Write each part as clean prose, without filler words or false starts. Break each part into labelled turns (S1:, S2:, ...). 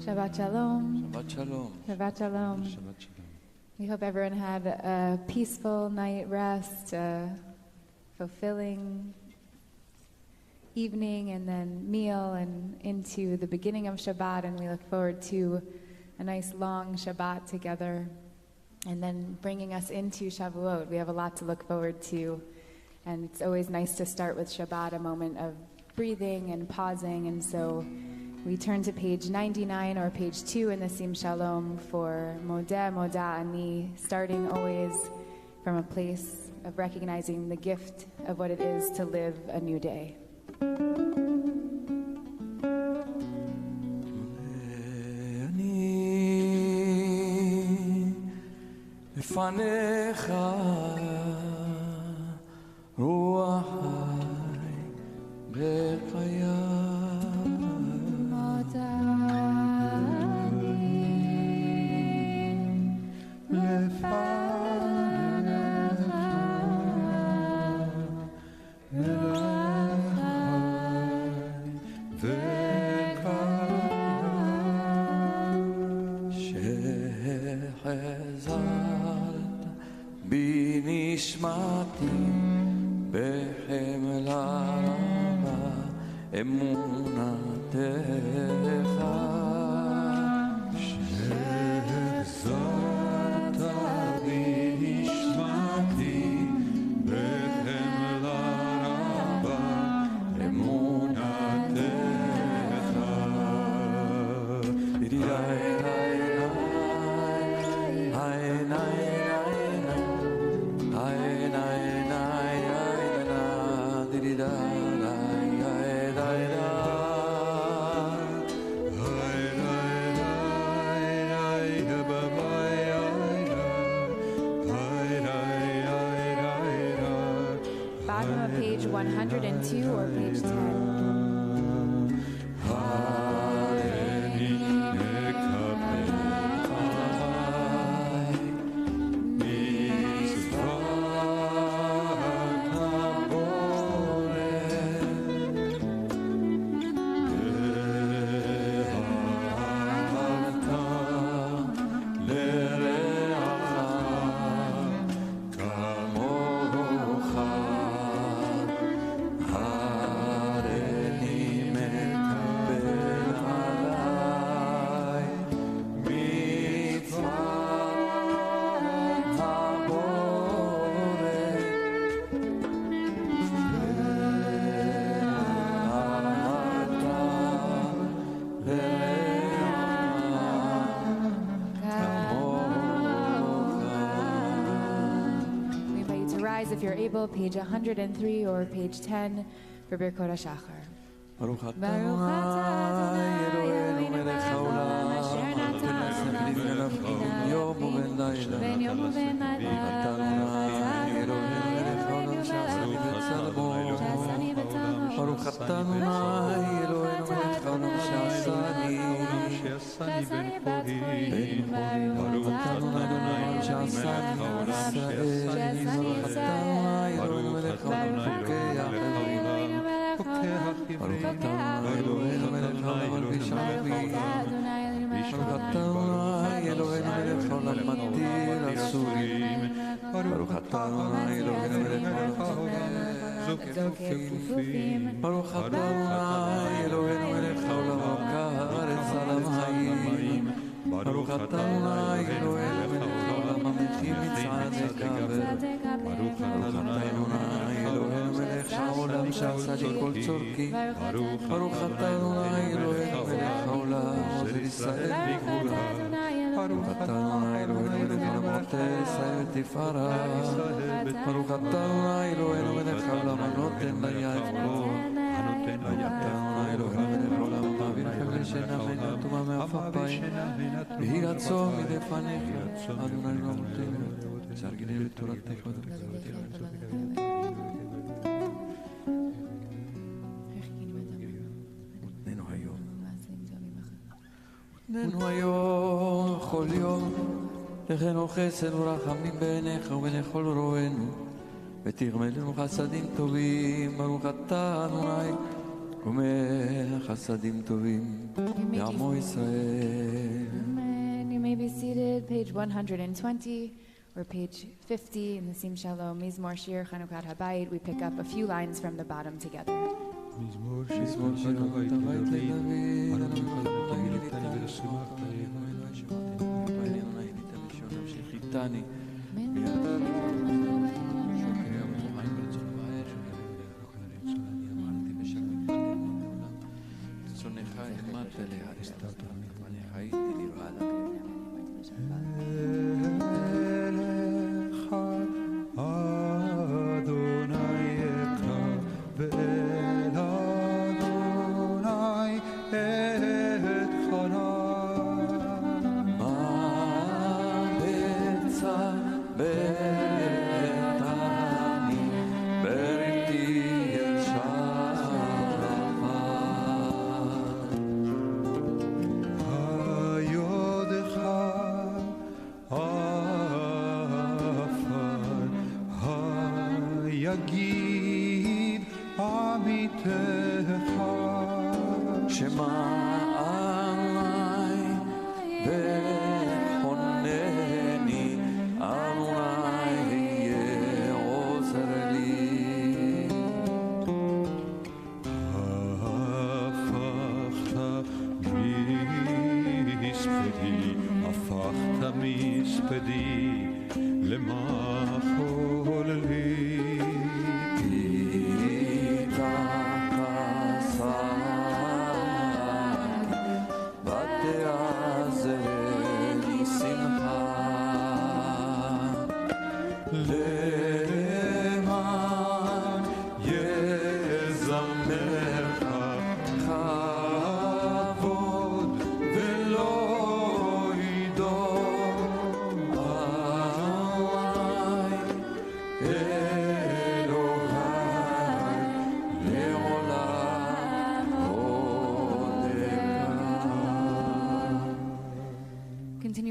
S1: Shabbat Shalom.
S2: Shabbat Shalom.
S1: Shabbat Shalom.
S2: Shabbat Shalom.
S1: We hope everyone had a peaceful night rest, a fulfilling evening and then meal and into the beginning of Shabbat, and we look forward to a nice long Shabbat together and then bringing us into Shavuot. We have a lot to look forward to, and it's always nice to start with Shabbat, a moment of breathing and pausing, and so we turn to page 99 or page 2 in the Sim Shalom for Modeh Moda Ani, starting always from a place of recognizing the gift of what it is to live a new day. Bottom of page 102 or page 10. If you're able, page 103 or page 10 for Birkot HaShachar.
S2: Baruch atah Adonai Eloheinu melech haolam asher natan לנו יום ולילה. atah Adonai Eloheinu melech haolam שעשני בצלמו. baruch atah Adonai Eloheinu melech haolam שעשני בן חורים. baruch atah Adonai שעשני ישראל. baruch atah Eloheinu melech haolam ברוך אתה אלוהינו מלך העולם ושערים. ברוך אתה אלוהינו מלך העולם מטיל הסורים. ברוך אתה אלוהינו מלך העולם כפופים. ברוך אתה אלוהינו מלך העולם הארץ על המים. ברוך אתה אלוהינו מלך העולם המכין מצעדיך. ברוך אתה אלוהינו מלך העולם שעשה לי כל צורכי. ברוך אתה אלוהינו מלך העולם עוזר ישראל בגבורה. ברוך אתה אלוהינו מלך העולם מטה ישראל תפארה. ברוך אתה אלוהינו מלך העולם הנותן ליד כה. ברוך אתה אלוהינו מלך העולם המעביר חבל שינה בין טומאה מאף אפיים. ויהי רצון מלפניך אדוני אלוהינו זרגני בתורתך ננו היום כל יום לכן חסד ורחמים בעיניך ובלכל רואינו ותרמלנו חסדים טובים. ברוך אתה אדוני ומלך חסדים טובים לעמו ישראל.
S1: Amen. You may be seated, page 120 or page 50 in the Sim Shalom Mizmor Shir Chanukat Habayit. We pick up a few lines from the bottom together.
S2: מזמור שיר הבית לדוד, אנו מקדמים ליטני ולשמח שחיתני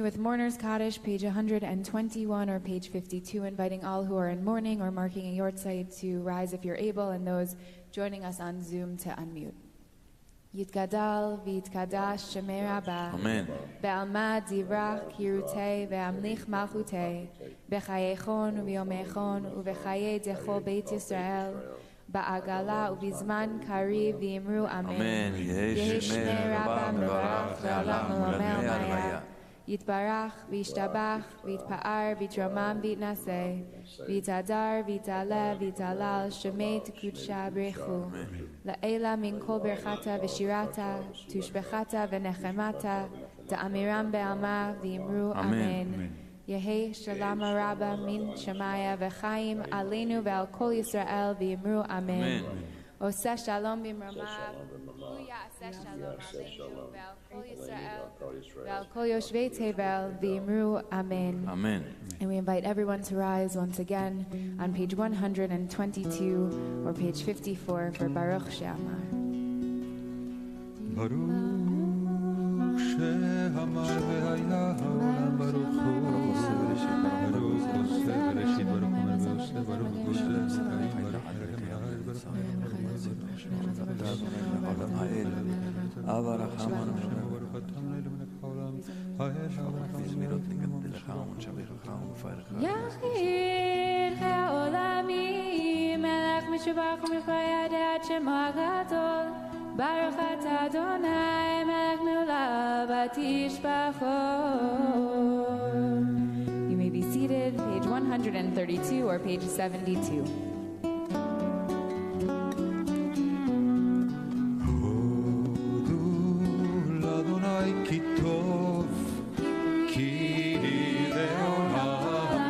S1: With Mourner's Kaddish, page 121 or page 52, inviting all who are in mourning or marking a yortzeit to rise if you're able, and those joining us on Zoom to unmute. Yitgadal v'yitkadash shemei Rabba.
S2: Amen.
S1: Be'alma divrach kirutei ve'amlich malchutei b'chayechon u'b'yomechon u'b'chayei dechol Beit Yisrael ba'agala u'bizman kariv v'yimru Amen.
S2: Amen. Yehi shemei Rabba mevarach ve'olam u'lamei almaya.
S1: Yitbarach, v'yishtabach, v'yitpa'ar, v'yitromam, v'yitnaseh, v'yitadar, v'yitaleh, v'yitalal, shemei t'kudsha b'rechu. La'ela min kol berchata v'shirata, tushbechata v'nechemata, ta'amiram be'alma, v'yimru Amen. Yehi shalom rabba min shamaya v'chaim, aleinu ve'al kol Yisrael, v'yimru Amen. Oseh shalom b'mramav, u'ya'aseh shalom aleinu ve'al kol Yisrael, ve'al kol yoshvei tevel, v'yimru Amen.
S2: Amen.
S1: And we invite everyone to rise once again on page 122 or page 54 for Baruch She'amar.
S3: Baruch She'amar ve'haya ha'olam baruch hu. Baruch Oseh Bereshit Baruch Omer ve'Oseh Baruch Goseh Zikarim Baruch Merhem Baruch
S1: Yachir ha'olamim melech mishubach u'mifayad ad shemo ha'gadol Baruch atah Adonai melech me'olav v'tishbachot. You may be seated, page 132 or page 72.
S3: כי לעולם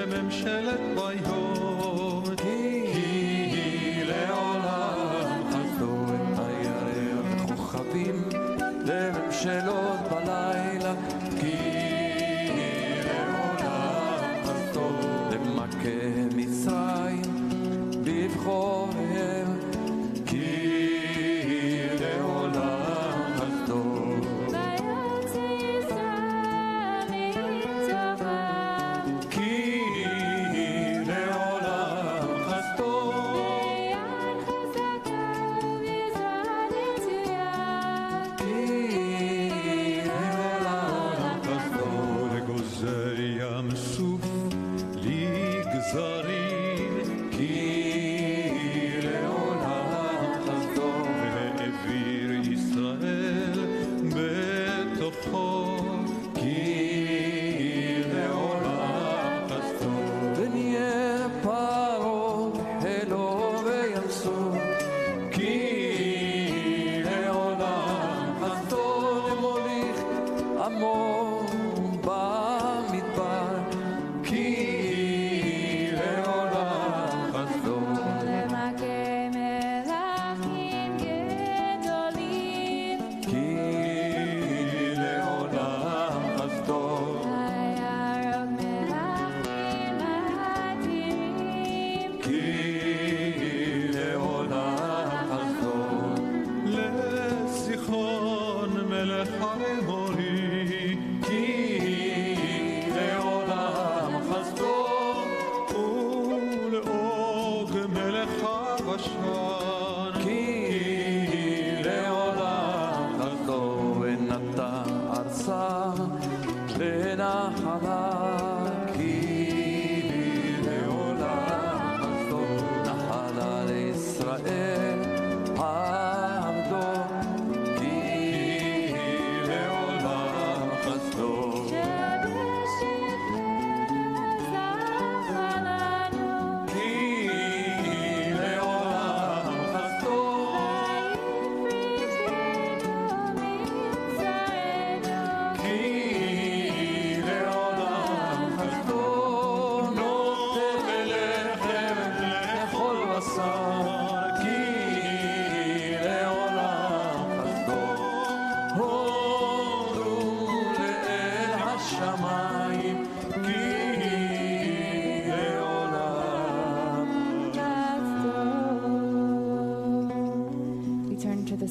S3: לממשלת ביום, כי לעולם
S2: חסדו את הירח וכוכבים לממשלות בלילה, כי לעולם חסדו למכה מצרים בבחוריהם, כי לעולם חסדו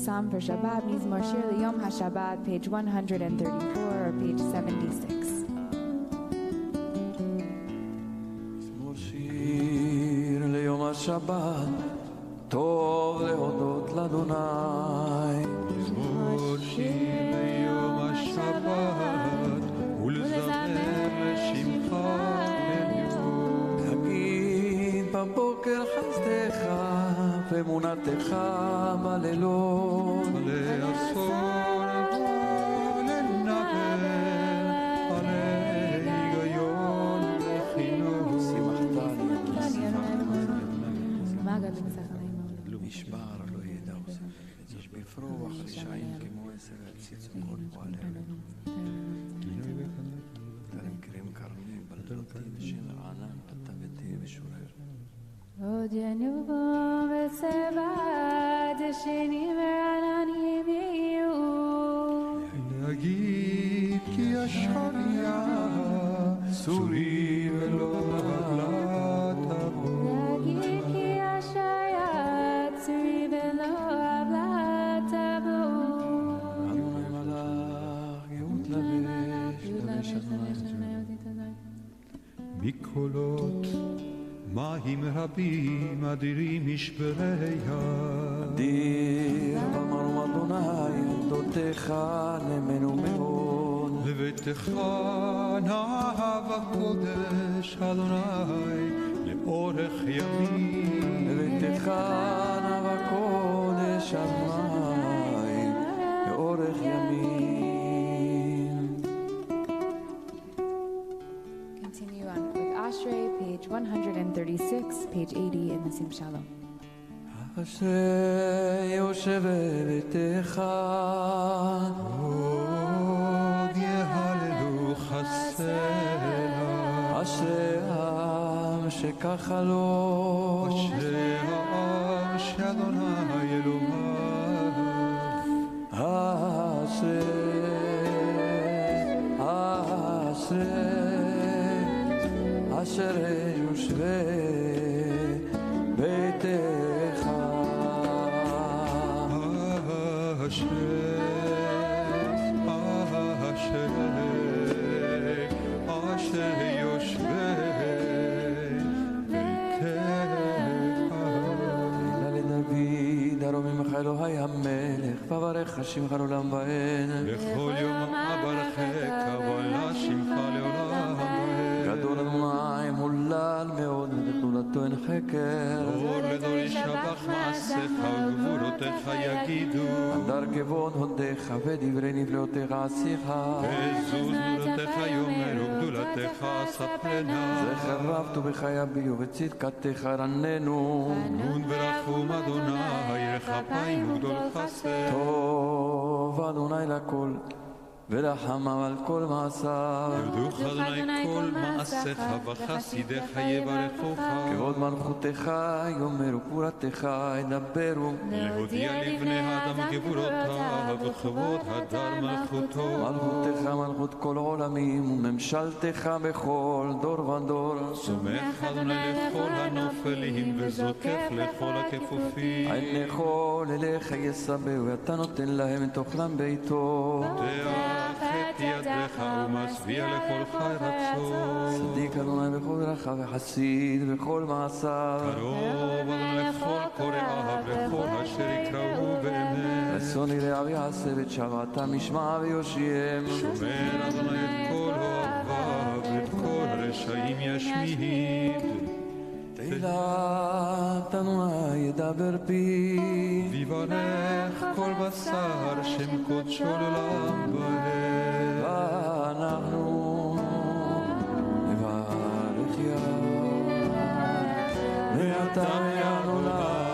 S1: Psalm for Shabbat, Mizmor Shir L'Yom HaShabbat, page 134 or page 76.
S2: מזמור שיר ליום השבת, טוב להודות לאדוני.
S3: מזמור שיר ליום השבת, ולזמר לשמך עליון.
S2: להגיד בבוקר חסדך ואמונתך בלילות,
S3: לעשור ולנבל, עלי היגיון לחינוך.
S2: נשבר לא ידע איש בפרוח רשעים כמו עשר הציצוקות פועליהם, תרים קרים קרמים בלדותי ושמר ענן כתבתי ושורר.
S1: עוד ינובו בצבעת השנים והעננים יהיו,
S3: להגיד כי השריה סורי ולא עוולה תבוא,
S1: להגיד כי השריה צורי ולא עוולה תבוא.
S2: אדוני מלך גאות לבש
S3: מקולות מים רבים אדירים משברי יד,
S2: אדיר במרום אדוני עדותיך נאמנו מאוד.
S3: לביתך נאהב הקודש אדוני לאורך ימים,
S2: לביתך נאהב הקודש אדוני לאורך ימים.
S1: Continue on with Ashrei, page 136, page 80 in the Sim Shalom.
S2: אשרי יושב בביתך,
S3: עוד יהללו חסרה,
S2: אשרי שככה לו.
S3: אשרי העם שאדוני אלוהיו.
S2: אשר יושבי ביתך.
S3: אשר יושבי ביתך.
S2: אלא לדוד הרומם לך אלוהי המלך, וברך שמך לעולם ועד.
S3: בכל יום אברכך ועלה שמך לעולם ועד.
S2: גדול אדוני מולל מאוד וגדולתו אין חקר.
S3: דור לדור ישבח מעשיך וגבורותיך יגידו.
S2: הדר כבוד הודיך ודברי נפלאותיך עשיך.
S3: ועזוז גדולתך יאמרו גדולתך ספרנה.
S2: זכר רב טובך יביאו וצדקתך רננו.
S3: נון ורחום אדוני רחמים וגדול חסד.
S2: טוב אדוני לכל ורחמיו על כל מעשיו.
S3: יודוך אדוני כל מעשיך וחסידיך יברכוך.
S2: כבוד מלכותך יאמרו גבורתך ידברו.
S3: להודיע לבני האדם גבורותיו וכבוד הדר מלכותו.
S2: מלכותך מלכות כל עולמים וממשלתך בכל דור ודור.
S3: סומך אדוני לכל הנופלים וזוקף לכל הכפופים.
S2: עין לכל אליך יסבהו ואתה נותן להם את אוכלם ביתו.
S3: את ידך ומשביע לכל חי רצון.
S2: צדיק אדוני בכל דרכיו וחסיד בכל מעשיו.
S3: קרוב אדוני לכל קוראיו לכל אשר יקראו באמת.
S2: רצון יראיו יעשה ואת שבעתם ישמע ויושיעם.
S3: שומר אדוני את כל אוהביו ואת כל הרשעים ישמיד.
S2: תהילת אדוני ידבר פי.
S3: ויברך כל בשר שם קודשו לעולם ועד.
S2: ואנחנו נברך יד מעתה ועד עולם.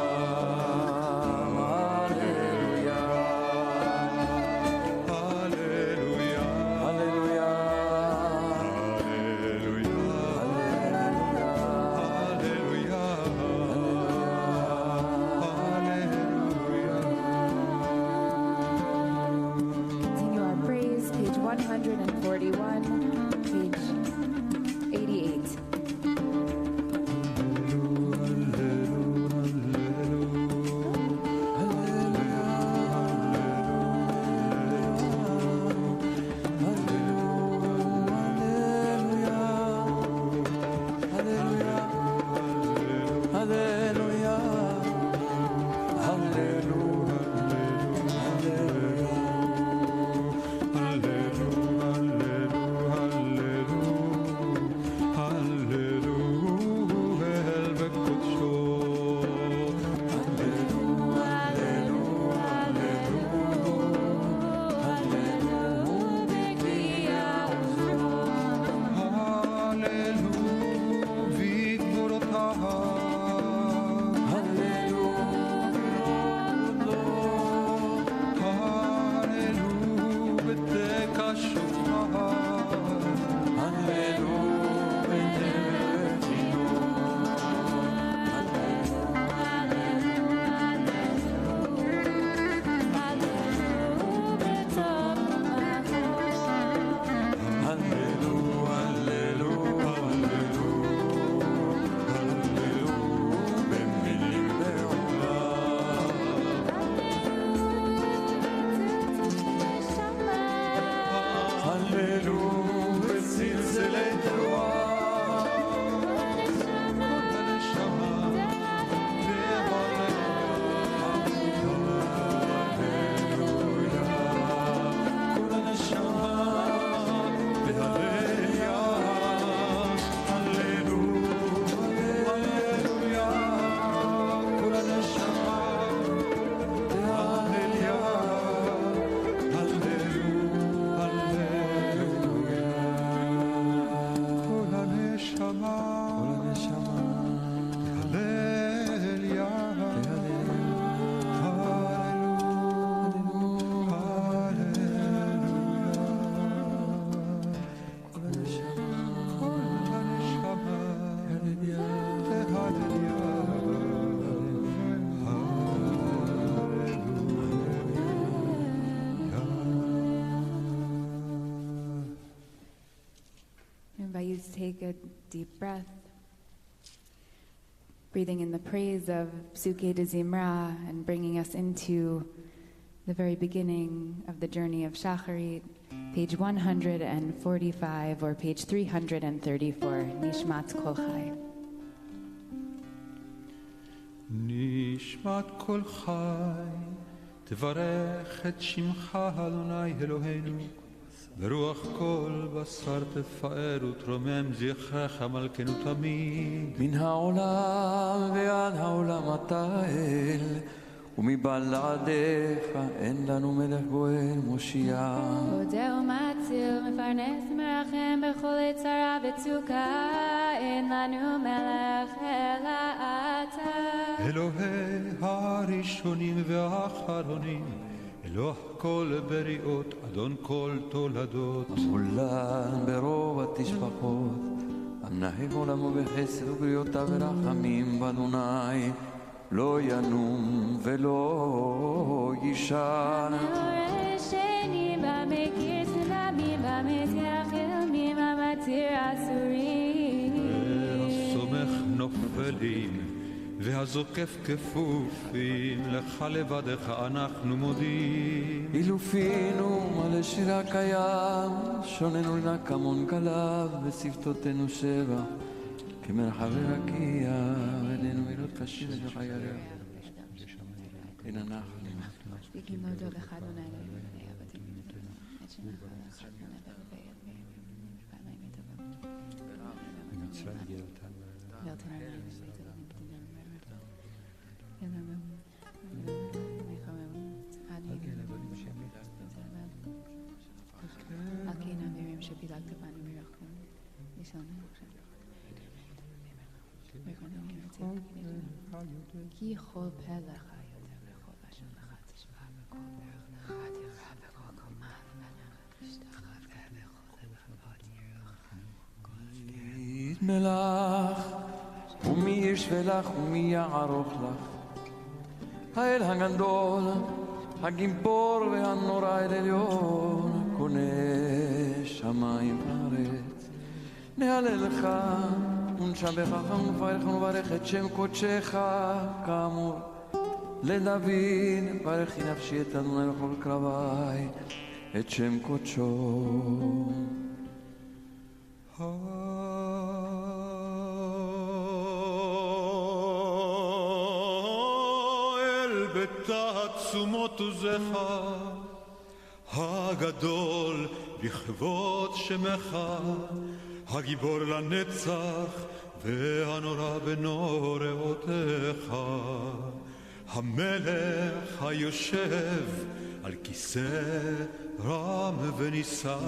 S1: please take a deep breath, breathing in the praise of Psuke de Zimra and bringing us into the very beginning of the journey of Shacharit, page 145 or page 334, Nishmat Kol Chai.
S3: נשמת כל חי, תברך את שמך אדוני אלוהינו, ברוח כל בשר תפאר ותרומם זכרך מלכנו תמיד.
S2: מן העולם ועד העולם אתה אל, ומבלעדיך אין לנו מלך גואל מושיע.
S1: מודה ומציל, מפרנס מרחם בכל צרה וצוקה, אין לנו מלך אלא אתה.
S3: אלוהי הראשונים והאחרונים, אלוה כל בריאות, אדון כל תולדות.
S2: המולן ברוב התשפחות, המנהל עולמו בחסד ובריאותיו ורחמים באדוני, לא ינום ולא יישן.
S1: רשנים במכיר סלמים במזרח אלמים המתיר אסורים.
S3: הסומך נופלים והזוקף כפופים, לך לבדך אנחנו מודים.
S2: אילופינו מלא שירה קיים, שוננו לנקמון כלב, ושפתותינו שבע, כמרחבי רקיע, עינינו מילות קשים וחי ירח. אין אנחנו.
S1: Speaking Modo לך אדוני אלוהים בני עבדים את שמך לך אדוני ברבי פעמיים יתבוא
S3: מצרים גאלתם
S1: ואלתנו עלינו ויתבוא מפתינו מרחם ילמם ויחמם עד אלקינה מירים שפילגת בנו מרחם ישלנו כי כל פה לך יותר וכל אשר לך תשמע וכל ברך לך תראה וכל קומה לבנך תשתחווה וכל לבבות יראך
S2: מלך ומי ישווה לך ומי יערוך לך, האל הגדול הגיבור והנורא אל עליון, קונה שמיים וארץ. נהלל לך ונשבחך ונפארך ונברך את שם קודשך כאמור לדוד. ברכי נפשי את אדוני בכל קרבי, את שם קודשו.
S3: האל בתעצומות עוזך הגדול לכבוד שמך, הגיבור לנצח והנורא בנוראותיך, המלך היושב על כיסא רם ונישא.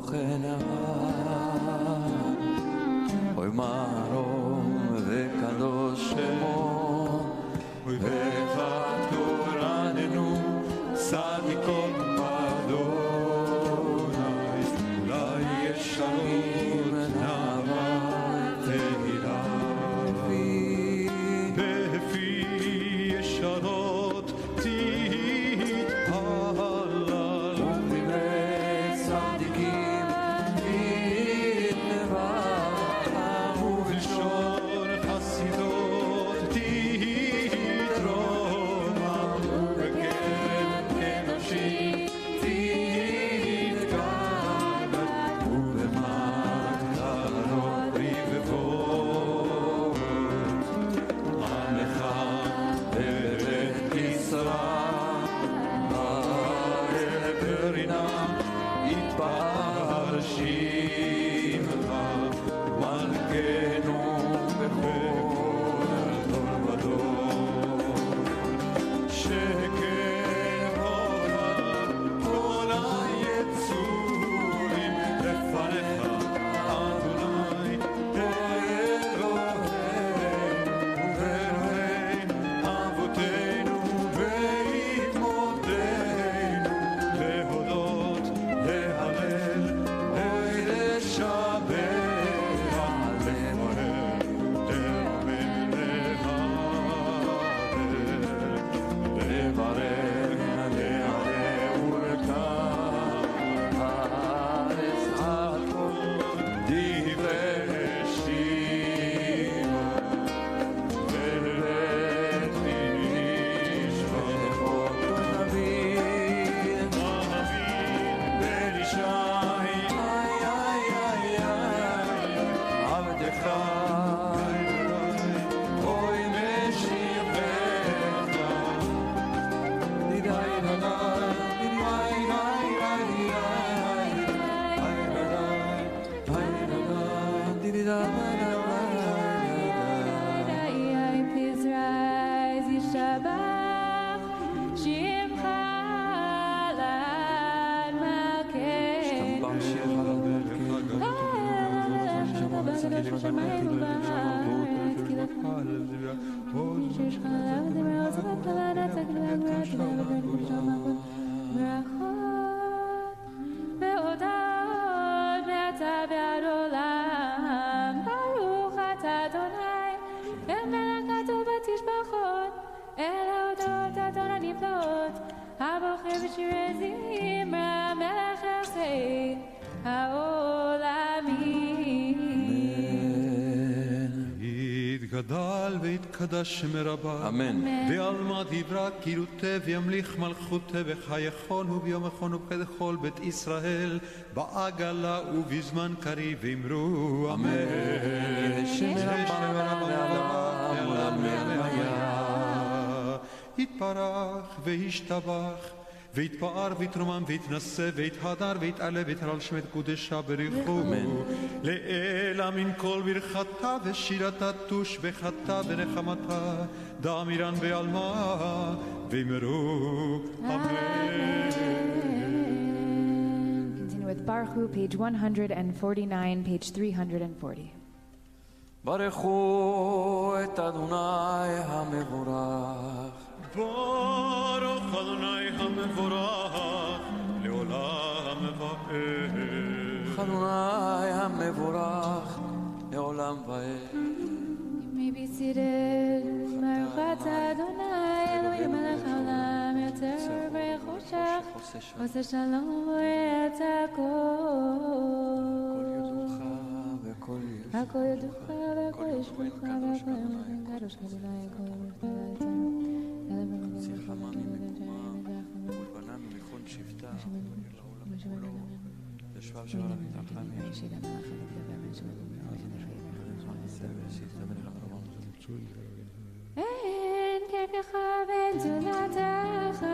S2: שוכנה אוי מרום וקדוש שמו, וחתורננו צדיקות באדוני, אולי ישרים נאווה תהילה, בפי ישרות תתהלל, ובדברי צדיקים
S3: יתגדל ויתקדש מרבה ועלמא דברה כאילו וימליך מלכותה וחייכון וביומכון ובכל בית ישראל בעגלה ובזמן קריב ואמרו אמן. יתברך וישתבח ויתפאר ויתרומם ויתנשא ויתהדר ויתעלה ויתהלל שמת קודשה בריחו לאל אמין כל ברכתה ושירתה תושבחתה ונחמתה דאמירן בעלמה ואמרו אמן.
S1: Continue with Baruch, page 149, page 340.
S2: ברכו את אדוני המבורך.
S3: ברוך אדוני המבורך לעולם ועד.
S2: אדוני המבורך לעולם ועד.
S1: You may be seated. Baruch Adonai Elohim melech haolam yotzer v'choshech עושה שלום ואת הכל ידוך והכל ישמוך והכל ימלך קדוש אדוני הכל ימלך אין כרך ואין זולתך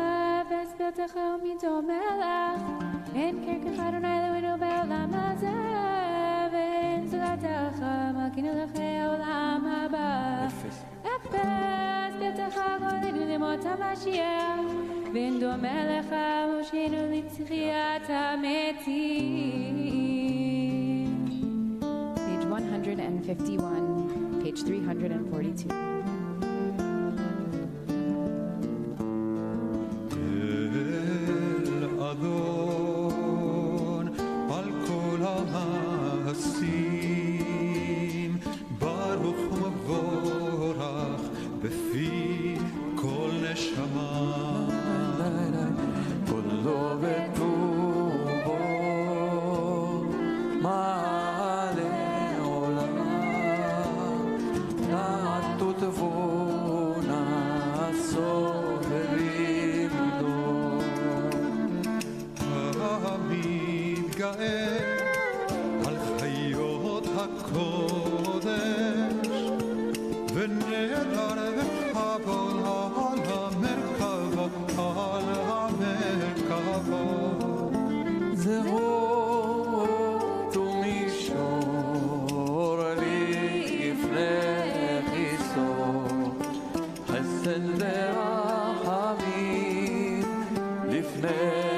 S1: ושפתך ומדומה לך אין כרך אדוני אלוהינו בעולם הזה ואין זולתך מלכנו לחיי העולם הבא אפס שפתך גאלנו לימות המשיח ואין דומה לך מושיענו לתחיית המתים. Page 151, page 342.
S3: אדון על כל המעשים ברוך ומבורך בפי כל נשמה
S2: כולו בטובו מעלה עולם נעתו תבונה סובבים
S3: המתגאה על חיות הקודש ונדר וכבוד על המרכבות על המרכבות
S2: זהות ומישור לפני חיסור חסד ורחמים לפני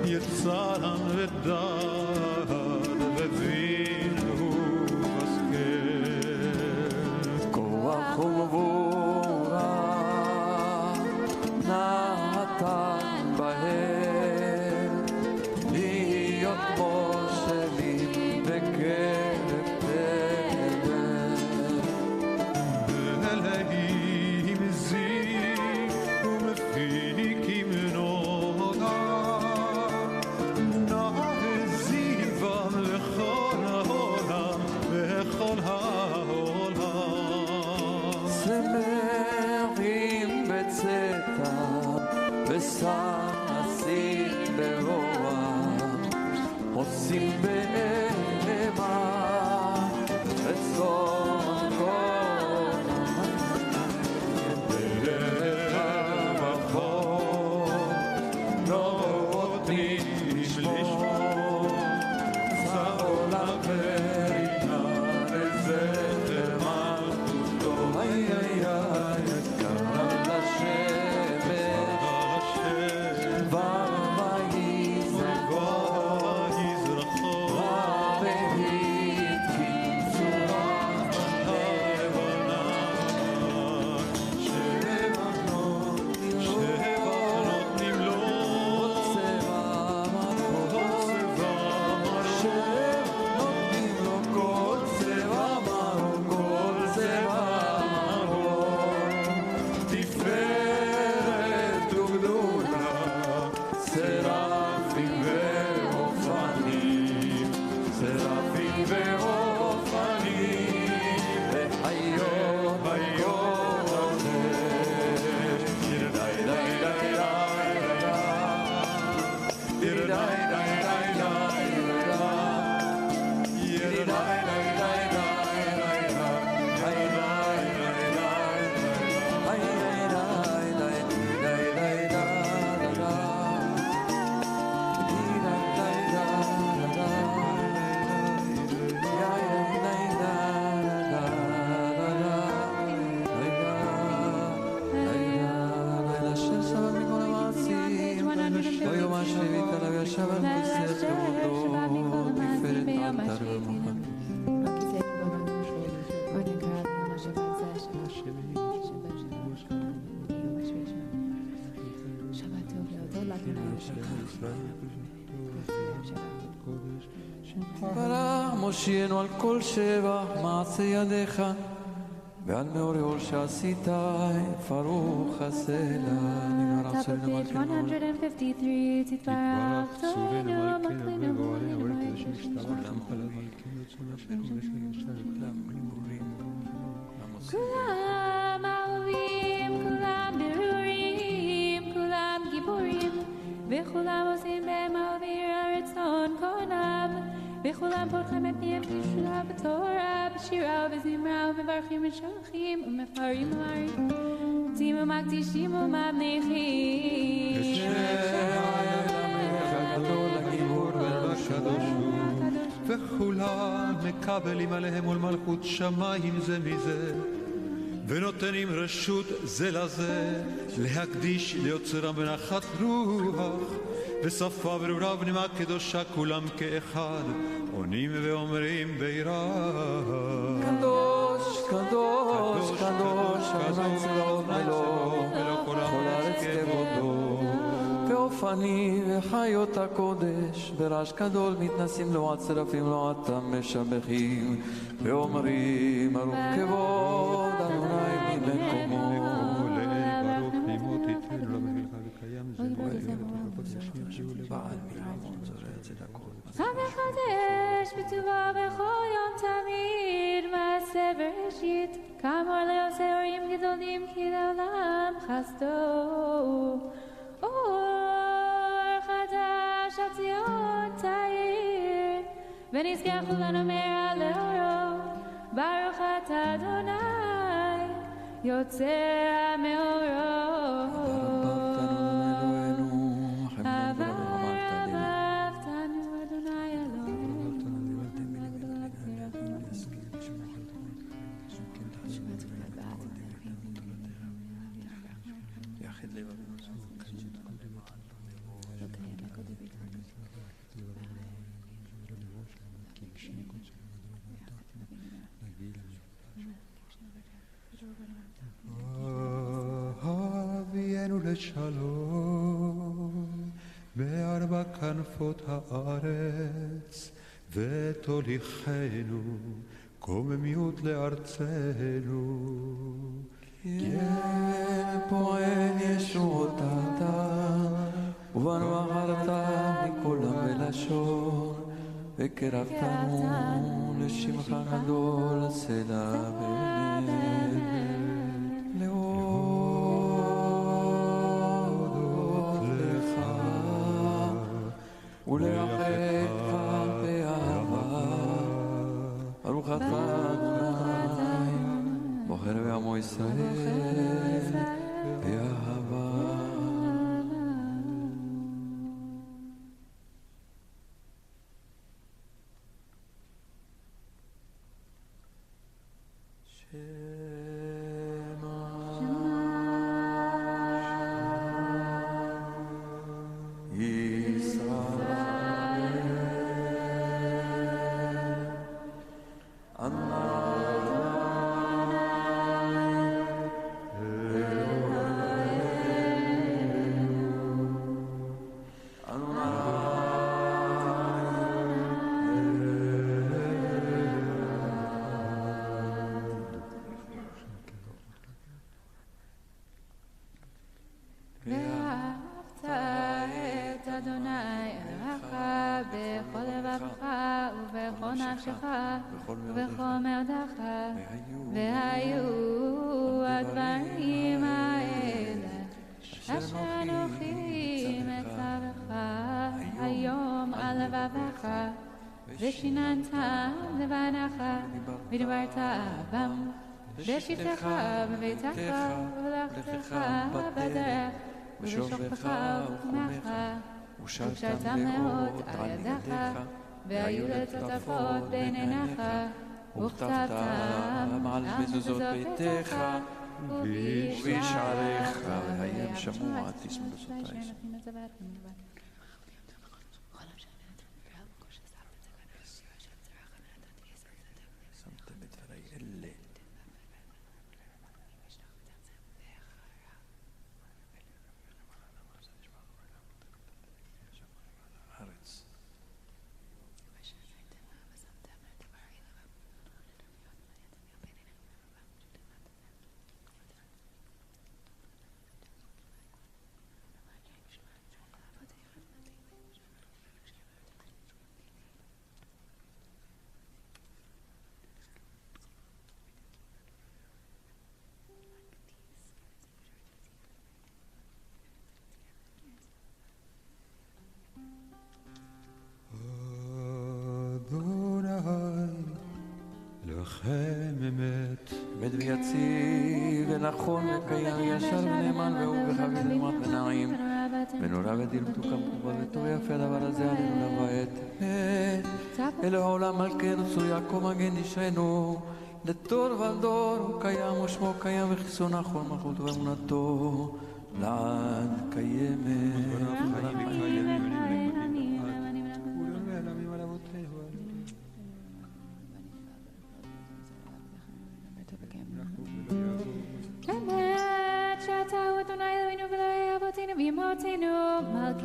S3: יצרן ודד ובין ובשכל
S2: כוח וגבורה נתן בהם להיות מושלים בקרב תבל
S3: ולהים זיק ומפיקים נוגה בכל העולם
S2: שמחים בצאתם וששים ברוח עושים בהמה וצאן כל בלב המחור נותנים לשמור זעולה רינה לזכר מלכותו סרפים ואופנים וחיות בקודש ירדי די די די די די ברח מושיענו על כל שבח מעשה ידיך ועל מאורי אור שעשית ברוך הסלע נגמר
S1: Top of page 153 תתברך צורנו מלכנו כולם אהובים, כולם ברורים, כולם גיבורים וכולם עושים בהם אוויר הרצון קונם וכולם פותחים את פיהם כשרה בתורה בשירה ובזמרה ומברכים ושולחים ומפרים ומרים עושים ומקדישים ומבניחים
S3: הגדול הגיבור והקדוש הוא וכולם מקבלים עליהם עול מלכות שמיים זה מזה ונותנים רשות זה לזה להקדיש ליוצרם בנחת רוח ושפה ברורה ופנימה קדושה כולם כאחד עונים ואומרים ביראה
S2: קדוש, קדוש, קדוש, אדוני צבאות מלוא כל הארץ כבודו ואופנים וחיות הקודש ברעש גדול מתנסים לו הצרפים לו עתם משבחים ואומרים ברוך כבוד אדוני ממקומו
S3: ברוך נימות יתן לו בחלקה וקיים זה
S2: בעל מלמון זורע צדקות
S1: המחדש בטובו בכל יום תמיד מעשה בראשית כאמור לעושה אורים גדולים כי לעולם חסדו אור חדש על ציון תאיר ונזכה כולנו מהרה לאורו ברוך אתה אדוני יוצא מאורו
S3: אבינו לשלום בארבע כנפות הארץ ותוליכנו קוממיות לארצנו
S2: כן פועל ישועות אתה ובנו בחרת מכל עם ולשון וקרבתנו לשמך גדול הסלע באמת להודות לך ולאחדך באהבה ברוך אתה אדוני בוחר בעמו ישראל באהבה
S1: לבבך ובכל נפשך ובכל מאודך, והיו הדברים האלה אשר אנוכי מצווך היום על לבבך, ושיננתם לבניך ודיברת בם בשבתך בביתך ובלכתך בדרך ובשוכבך ובקומך, וקשרתם מאוד על ידך, והיו לטוטפות בין עיניך, וכתבתם על מזוזות ביתך
S2: ובשעריך, והם שמעו תשמעו בסותי. שמתם בדברי אלה. הארץ. אמת ויציב ונכון וקיים ישר ונאמן והוא בחביב ונאמן ונעים ונורא ודיר מתוקם כמובן וטוב יפה הדבר הזה עלינו לבוא את אמת אל העולם מלכנו צור יעקב מגן נשענו לדור ודור הוא קיים ושמו קיים וחיסון נכון מלכות ואמונתו לעד קיימת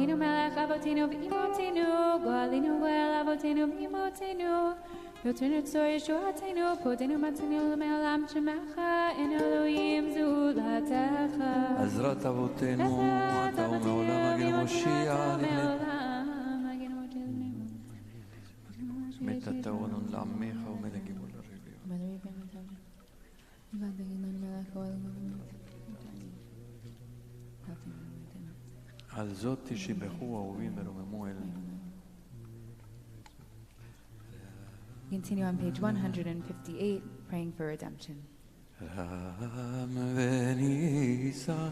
S1: מלכינו מלך אבותינו ואימותינו, גואלינו גואל אבותינו ואימותינו, יוצרנו צור ישועתנו, פודנו מצאנו מעולם שמך, אין אלוהים זולתך.
S2: עזרת אבותינו, אתה ומעולם מגן מושיע מתתאונון לעמך ומלגיבול לרביון. על זאת תשבחו אהובים ורוממו אל.
S1: Continue on page 158, praying for redemption.
S2: רם וניסה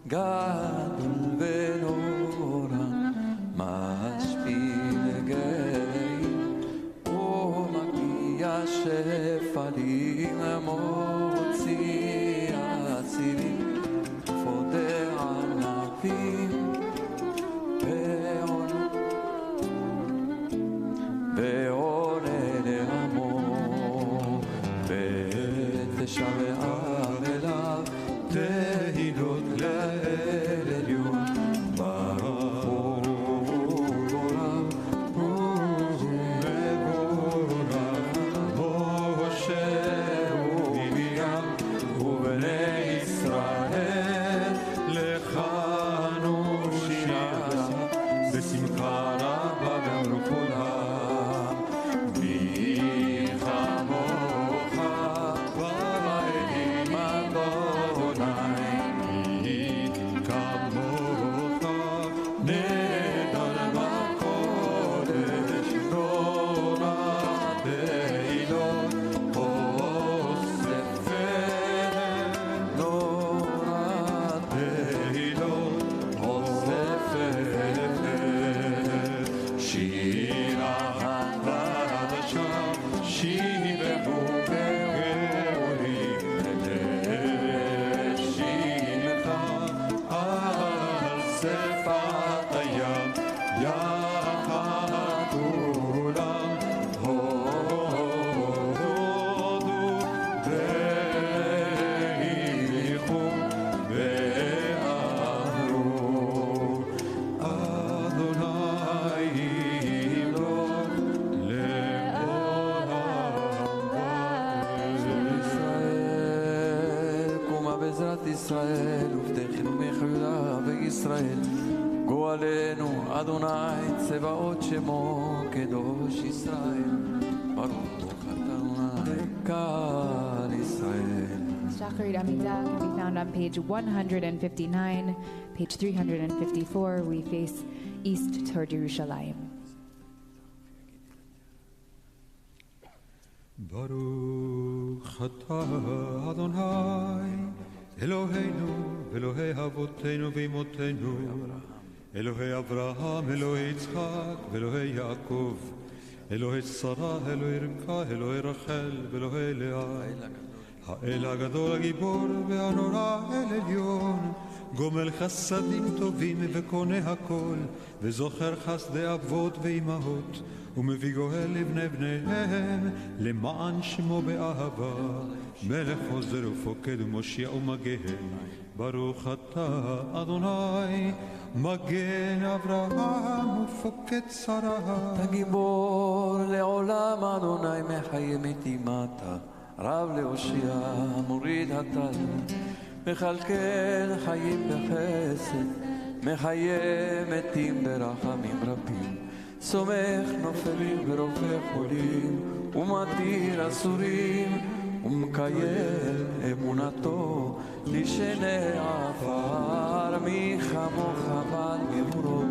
S2: גדול ונורא משפיל גיא ומגיע שפלים מוציא אסירים פודה ענבים ועונה לעמו ותשמע אליו תהילות לאל עליון ברוך הוא מבורך משה ומרים ובני ישראל לך נושיע בשמחה רבה ואמרו כולם מי כמוך באלים אדוני מי כמוך נדל בקודש תורה תהילות אוסף נורה תהילות אוסף שירה חדשה שיבחו ואוהבים לשמחה על שפת הים יחד כולם הודו והניחו ואמרו אדוני ימלוך ישראל קומה בעזרת ישראל ובטחנו מחיילה וישראל גואלנו אדוני צבאות שמו קדוש ישראל, ברוך אתה אדוני קהל ישראל.
S1: Shacharit Amidah can be found on page 159, page 354. We face east toward Jerusalem.
S3: ברוך אתה אדוני אלוהינו אלוהי אבותינו ואמותינו אלוהי אברהם אלוהי יצחק ואלוהי יעקב אלוהי שרה אלוהי רבקה אלוהי רחל ואלוהי לאה האל הגדול הגיבור והנורא אל עליון גומל חסדים טובים וקונה הכל וזוכר חסדי אבות ואימהות ומביא גואל לבני בניהם למען שמו באהבה מלך עוזר ופוקד ומושיע ומגן ברוך אתה אדוני מגן אברהם ופוקד שרה
S2: הגיבור לעולם אדוני מחיה מתים אתה רב להושיע מוריד הטל מכלכל חיים בחסד מחיה מתים ברחמים רבים סומך נופלים ורופא חולים ומתיר אסורים ומקיים אמונתו לשני עפר מי כמוך בעל גבורות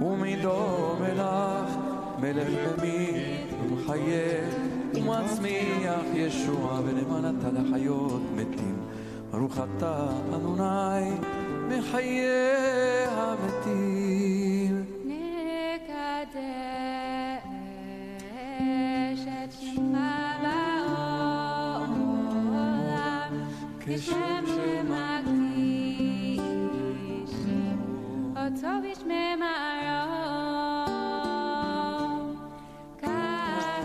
S2: ומידו מלך מלך ממית ומחיה ומצמיח ישוע ולמענתה לחיות מתים ברוך אתה אדוני מחיה המתים
S1: נקדש את שמך בעולם כשם שמקדישים אותו בשמם הרום כך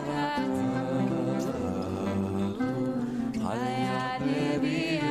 S1: כתוב על יד נביאך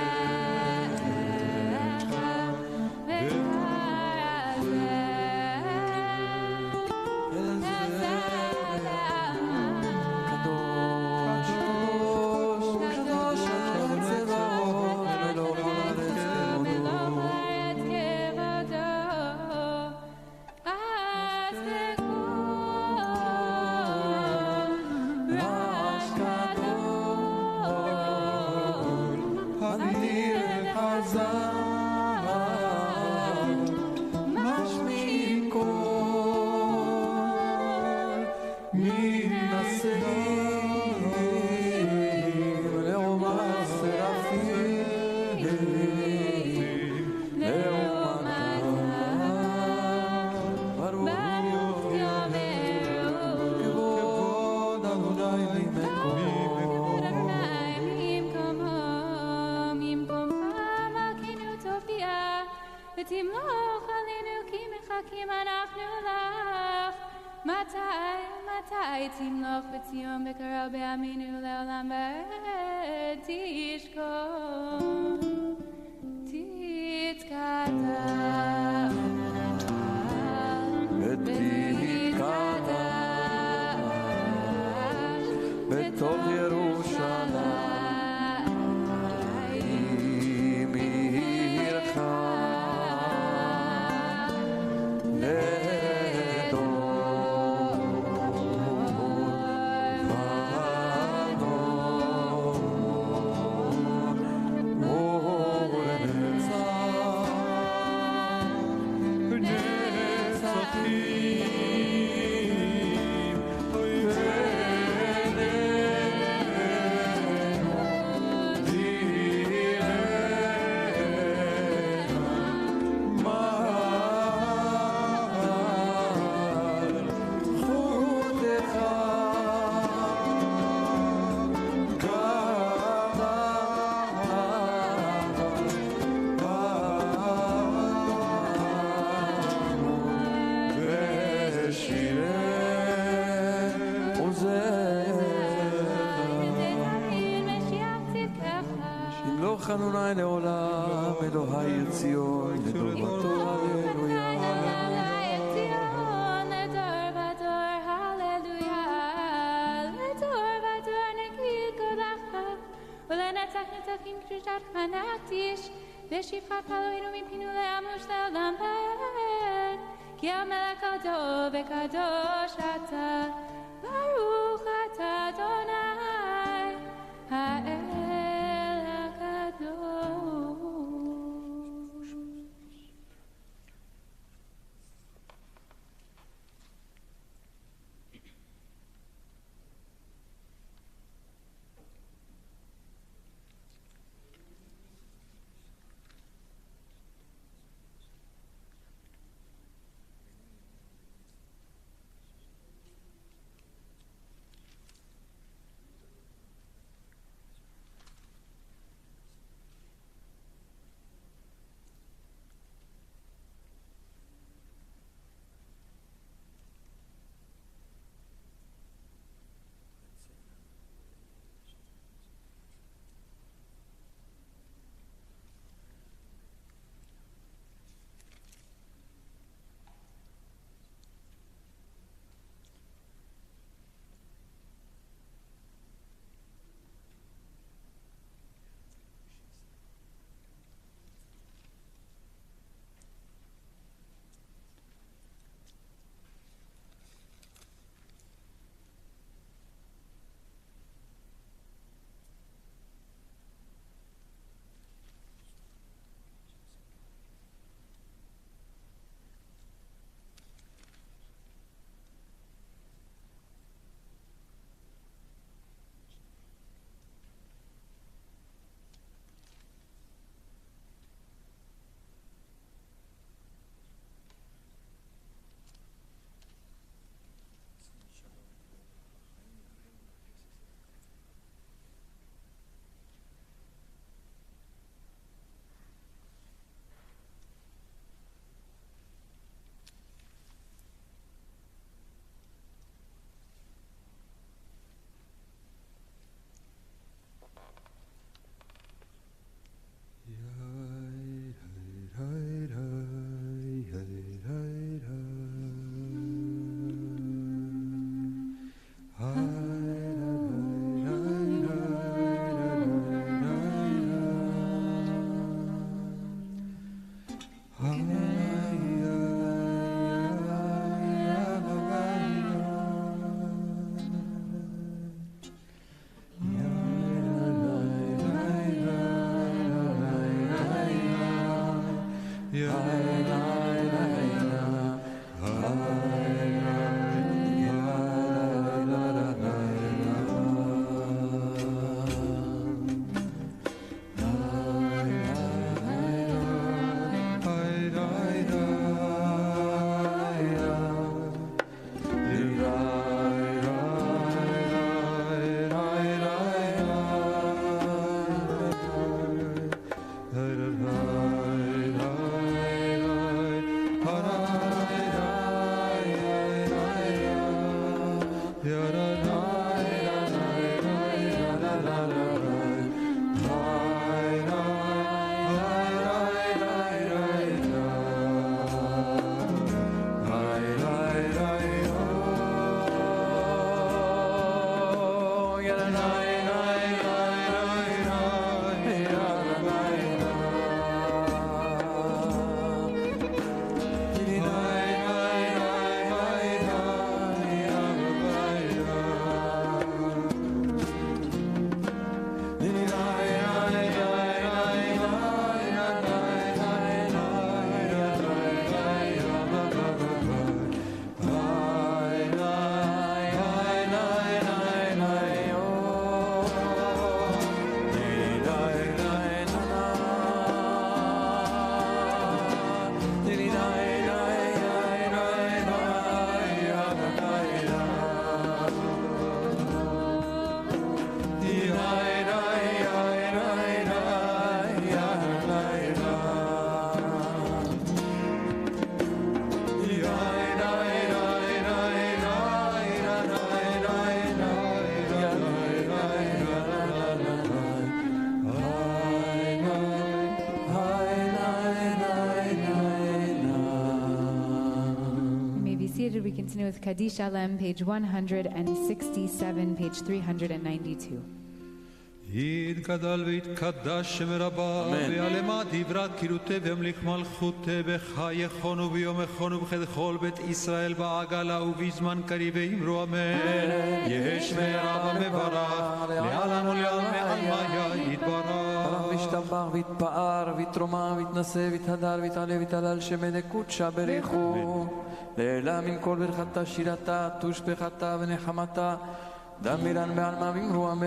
S1: ותמלוך עלינו כי מחכים אנחנו לך מתי תמלוך בציון בקרוב בימינו לעולם ועד תשכון תתקדש ותתקדש
S2: בתוך ירושלים עירך אדוני לעולם אלוהי ציון לדור הללויה
S1: לדור ודור הללויה לדור ודור נגיד קודשך ולנצח נצחים קדושתך נקדיש ושפחת אלוהינו מפינו לעמוש לעולם ועד כי melech hador v'kadosh ata, baruch ata Adonai ha'el hakadosh. We continue with Kaddish Alem, page 167, page 392.
S3: יתגדל ויתקדש שם רבה, ויעלמה דברת קילותי וימליך מלכותי בחייכון וביומכון ובכל בית ישראל בעגלה ובזמן קריב ואמרו אמן. יש מרבה מברך, לעלן ולעלמי עלמיה יתברך.
S2: וישתבח ויתפאר ויתרומם ויתנשא ויתהדר ויתעלה ויתהלל שמי קודשה בריחו. לעילה מן כל ברכתה שירתה תושבחתה ונחמתה דמירן בעלמא ואמרו אמן.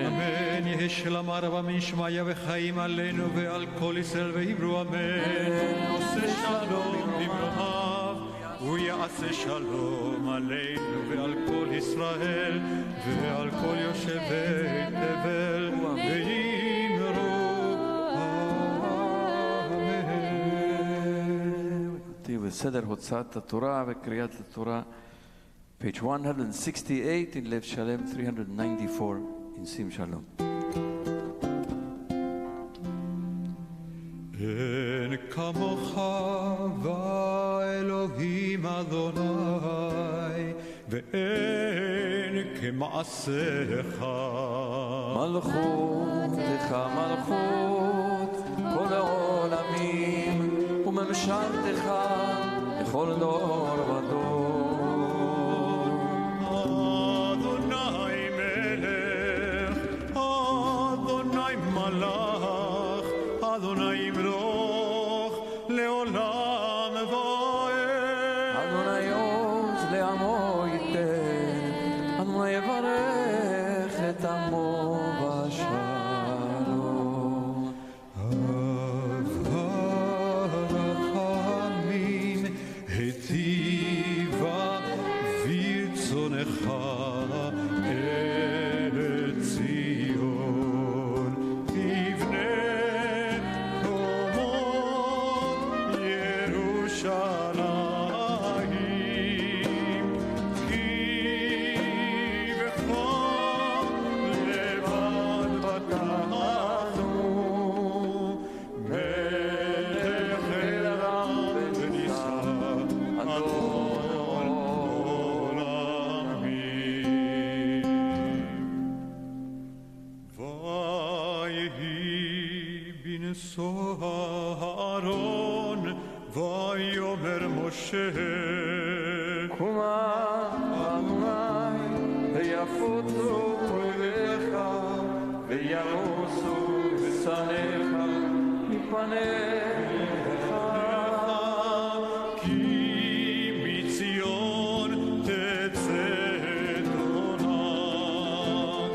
S3: אמן. יהי שלמה רבה מן שמעיה וחיים עלינו ועל כל ישראל ואמרו אמן. עושה שלום במרומיו ויעשה שלום עלינו ועל כל ישראל ועל כל יושבי תבל ואמרו
S2: בסדר הוצאת התורה וקריאת התורה, page 168 in לב שלם, 394 in שים שלום.
S3: אין כמוך ואלוהים אדוני ואין כמעשיך
S2: מלכותך מלכות כל העולמים וממשלתך לכל דור ודור.
S3: אדוני מלך, אדוני מלך, אדוני ימלוך לעולם ועד.
S2: אדוני עוז לעמו ייתן, אדוני יברך את עמו בשלום.
S3: היטיבה ברצונך אל ציון תבנה קומות ירושלים כי בך לבד בטחנו מלך אלוהים ונישא אהרון ויאמר משה
S2: קומה אדוני ויפוצו אויביך וינוסו שונאיך מפניך
S3: כי מציון תצא תורה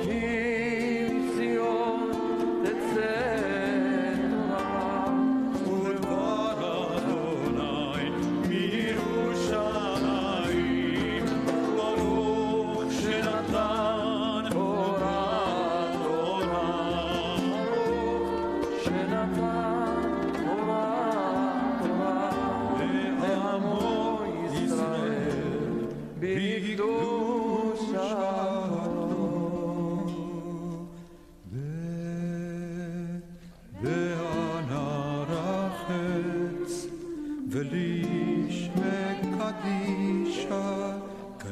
S2: כי מציון תצא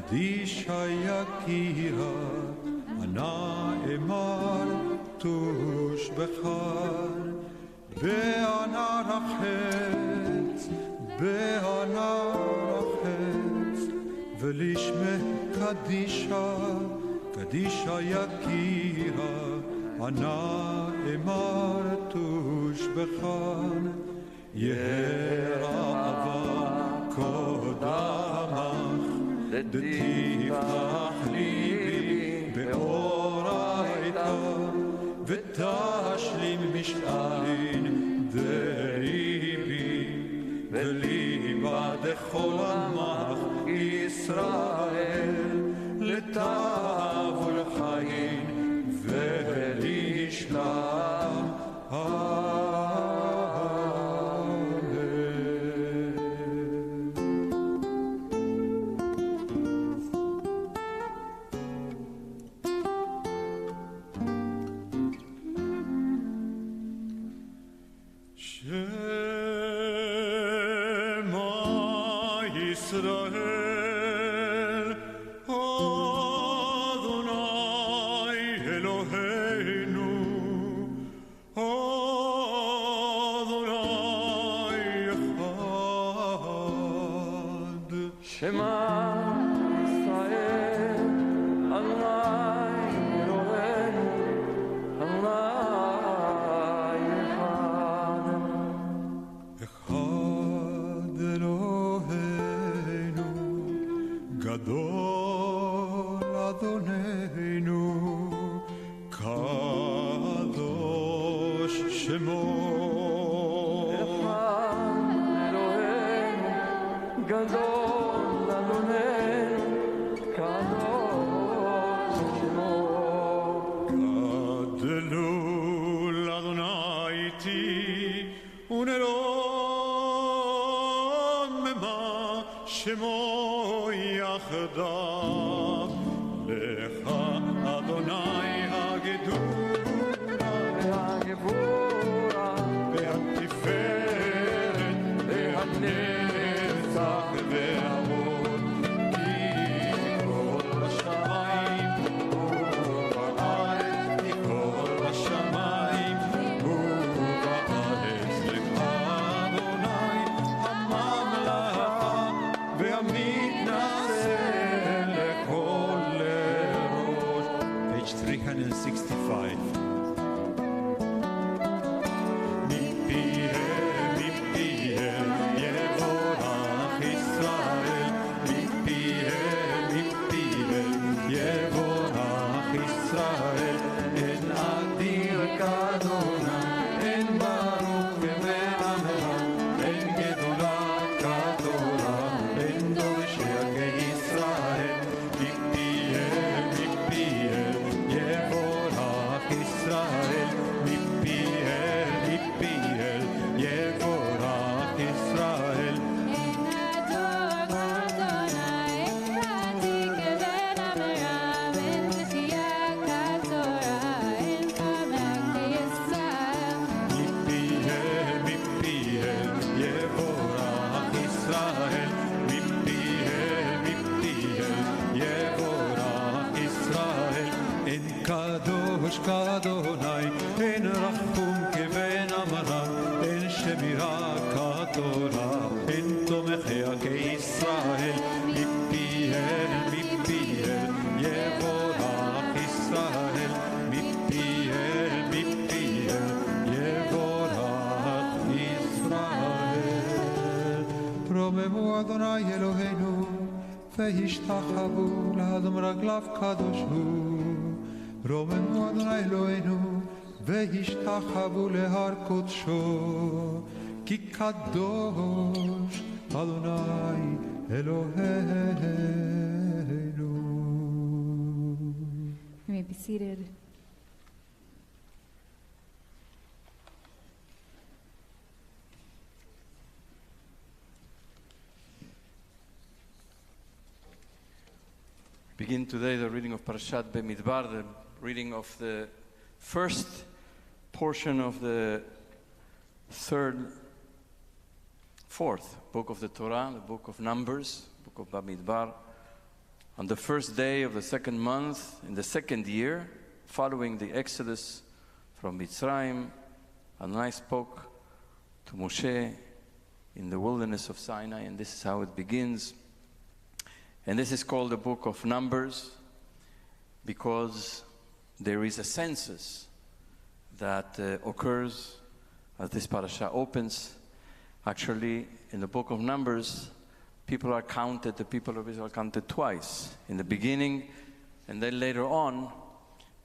S2: קדישה יקירה אנא אמר תושבחן באנה רחץ ולשמך קדישה יקירה אנא אמר תושבחן יהא רעבה קודמך תפתח ליבי באורייתא ותשלים משעין דריבי וליבה דכל עמך ישראל לטב ולחיים ולשלם Shema Yisrael, Adonai Eloheinu, Adonai
S3: Echad Eloheinu, Gadol Adoneinu, Kadosh Shemo.
S2: Gadol Adonai, Kadosh Shemo.
S3: Gadol Adonai ti unelon mema Shemo yachdav lecha Adonai hagedula
S2: Hagevura
S3: ve'atiferet ve'hanezach ve'avod ki kol hashamayim uba'aretz ki kol hashamayim uba'aretz lecha Adonai hamamlacha ve'amitnaseh lechol lerosh. Page 365. Kadosh Kadonai, en rachum keven amaram, en shemira katorah, en tomechea keIsrael, mipiel, mipiel, yevorach Israel, mipiel, mipiel, yevorach Israel. Romemu Adonai Eloheinu, ve'yishtachavu la'adam raglav kadosh hu. רוממו אדוני אלוהינו והשתחוו להר קודשו כי קדוש אדוני אלוהינו.
S1: You may be seated.
S2: Begin today the reading of Parashat Bamidbar, the reading of the first portion of the fourth book of the Torah, the book of Numbers, book of Bamidbar. On the first day of the second month, in the second year, following the Exodus from Mitzrayim, Adonai spoke to Moshe in the wilderness of Sinai, and this is how it begins. And this is called the book of Numbers because there is a census that occurs as this parasha opens. Actually, in the book of Numbers, people are counted, the people of Israel are counted twice. In the beginning, and then later on,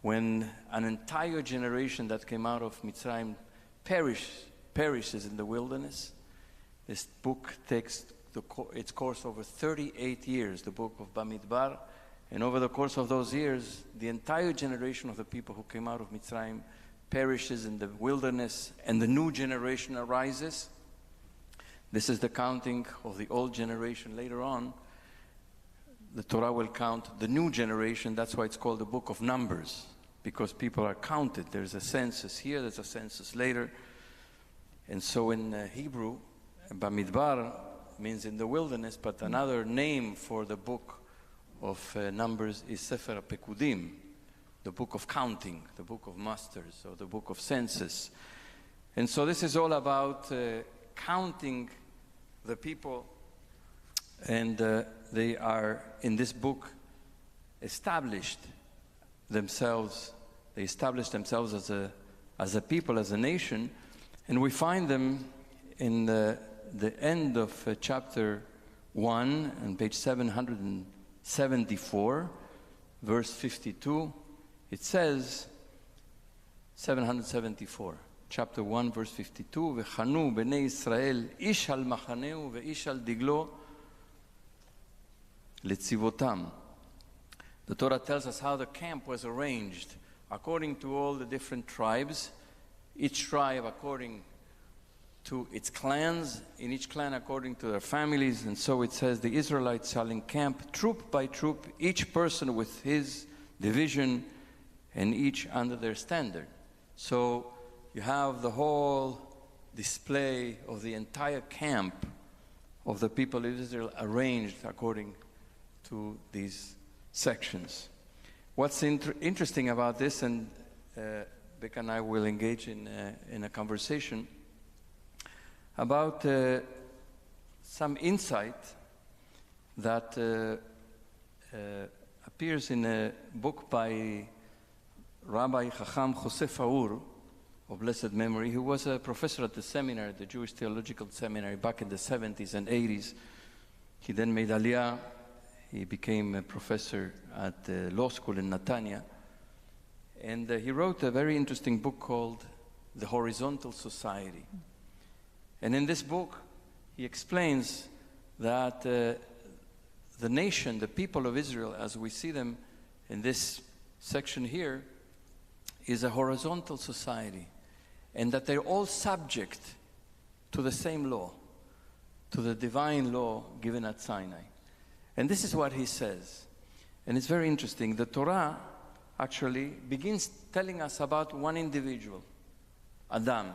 S2: when an entire generation that came out of Mitzrayim perishes in the wilderness. This book takes its course over 38 years, the book of Bamidbar. And over the course of those years, the entire generation of the people who came out of Mitzrayim perishes in the wilderness, and the new generation arises. This is the counting of the old generation. Later on, the Torah will count the new generation. That's why it's called the book of Numbers, because people are counted. There's a census here, there's a census later. And so in Hebrew, Bamidbar means in the wilderness, but another name for the book of Numbers is Sefer HaPekudim, the book of counting, the book of musters, or the book of census. And so this is all about counting the people And they are, in this book, established themselves as a people, as a nation, and we find them in the end of chapter 1 on page 774, verse 52. It says, 774, chapter 1, verse 52, "V'chanu b'nei Yisrael ish al machaneu ve'ish al diglo letzivotam." The Torah tells us how the camp was arranged according to all the different tribes, each tribe according to its clans, in each clan according to their families. And so it says, the Israelites shall encamp troop by troop, each person with his division and each under their standard. So you have the whole display of the entire camp of the people of Israel arranged according to these sections. What's interesting about this, and Becca and I will engage in a conversation about some insight that appears in a book by Rabbi Chacham Joseph Aur, of blessed memory, who was a professor at the seminary, the Jewish Theological Seminary, back in the 70s and 80s. He then made Aliyah. He became a professor at the law school in Netanya. And he wrote a very interesting book called The Horizontal Society. And in this book, he explains that the nation, the people of Israel, as we see them in this section here, is a horizontal society. And that they're all subject to the same law, to the divine law given at Sinai. And this is what he says. And it's very interesting. The Torah actually begins telling us about one individual, Adam,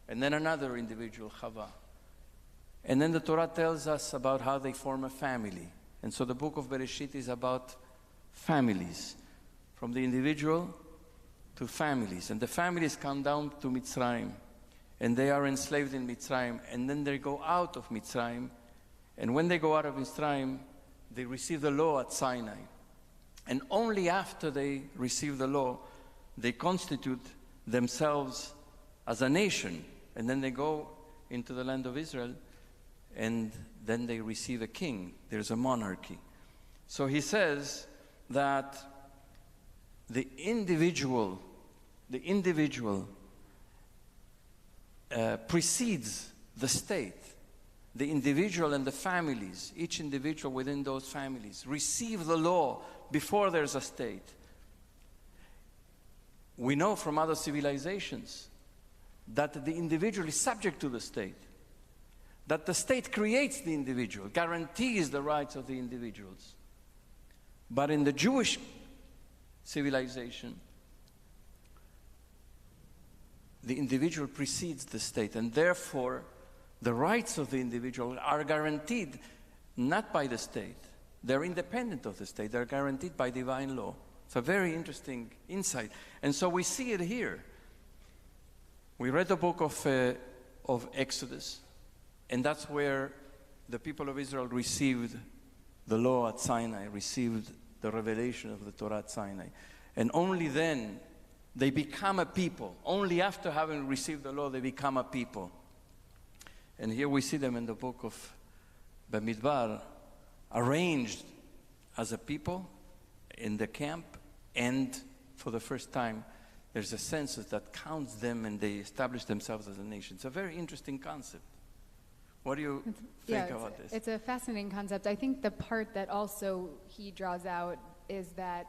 S2: and then another individual, Chava. And then the Torah tells us about how they form a family. And so the book of Bereshit is about families, from the individual to families. And the families come down to Mitzrayim, and they are enslaved in Mitzrayim, and then they go out of Mitzrayim. And when they go out of Mitzrayim, they receive the law at Sinai. And only after they receive the law, they constitute themselves as a nation. And then they go into the land of Israel, and then they receive a king. There's a monarchy. So he says that the individual precedes the state. The individual and the families, each individual within those families, receive the law before there's a state. We know from other civilizations that the individual is subject to the state, that the state creates the individual, guarantees the rights of the individuals. But in the Jewish civilization, the individual precedes the state, and therefore the rights of the individual are guaranteed not by the state. They're independent of the state. They're guaranteed by divine law. It's a very interesting insight. And so we see it here. We read the book of Exodus, and that's where the people of Israel received the law at Sinai, received the revelation of the Torah at Sinai. And only then they become a people. Only after having received the law, they become a people. And here we see them in the book of Bamidbar, arranged as a people in the camp, and for the first time, there's a census that counts them and they establish themselves as a nation. It's a very interesting concept. What do you think about this?
S1: It's a fascinating concept. I think the part that also he draws out is that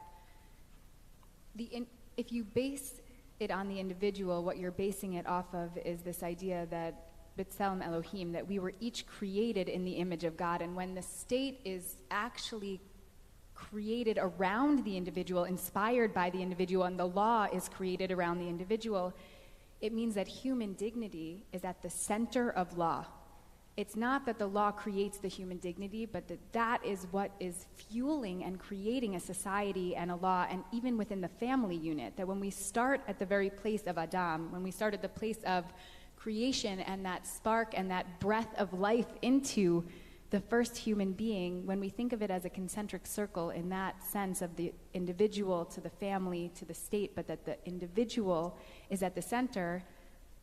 S1: if you base it on the individual, what you're basing it off of is this idea that B'Tselem Elohim, that we were each created in the image of God, and when the state is actually created around the individual, inspired by the individual, and the law is created around the individual, it means that human dignity is at the center of law. It's not that the law creates the human dignity, but that is what is fueling and creating a society and a law, and even within the family unit, that when we start at the very place of Adam, when we start at the place of creation and that spark and that breath of life into the first human being, when we think of it as a concentric circle in that sense of the individual to the family to the state, but that the individual is at the center,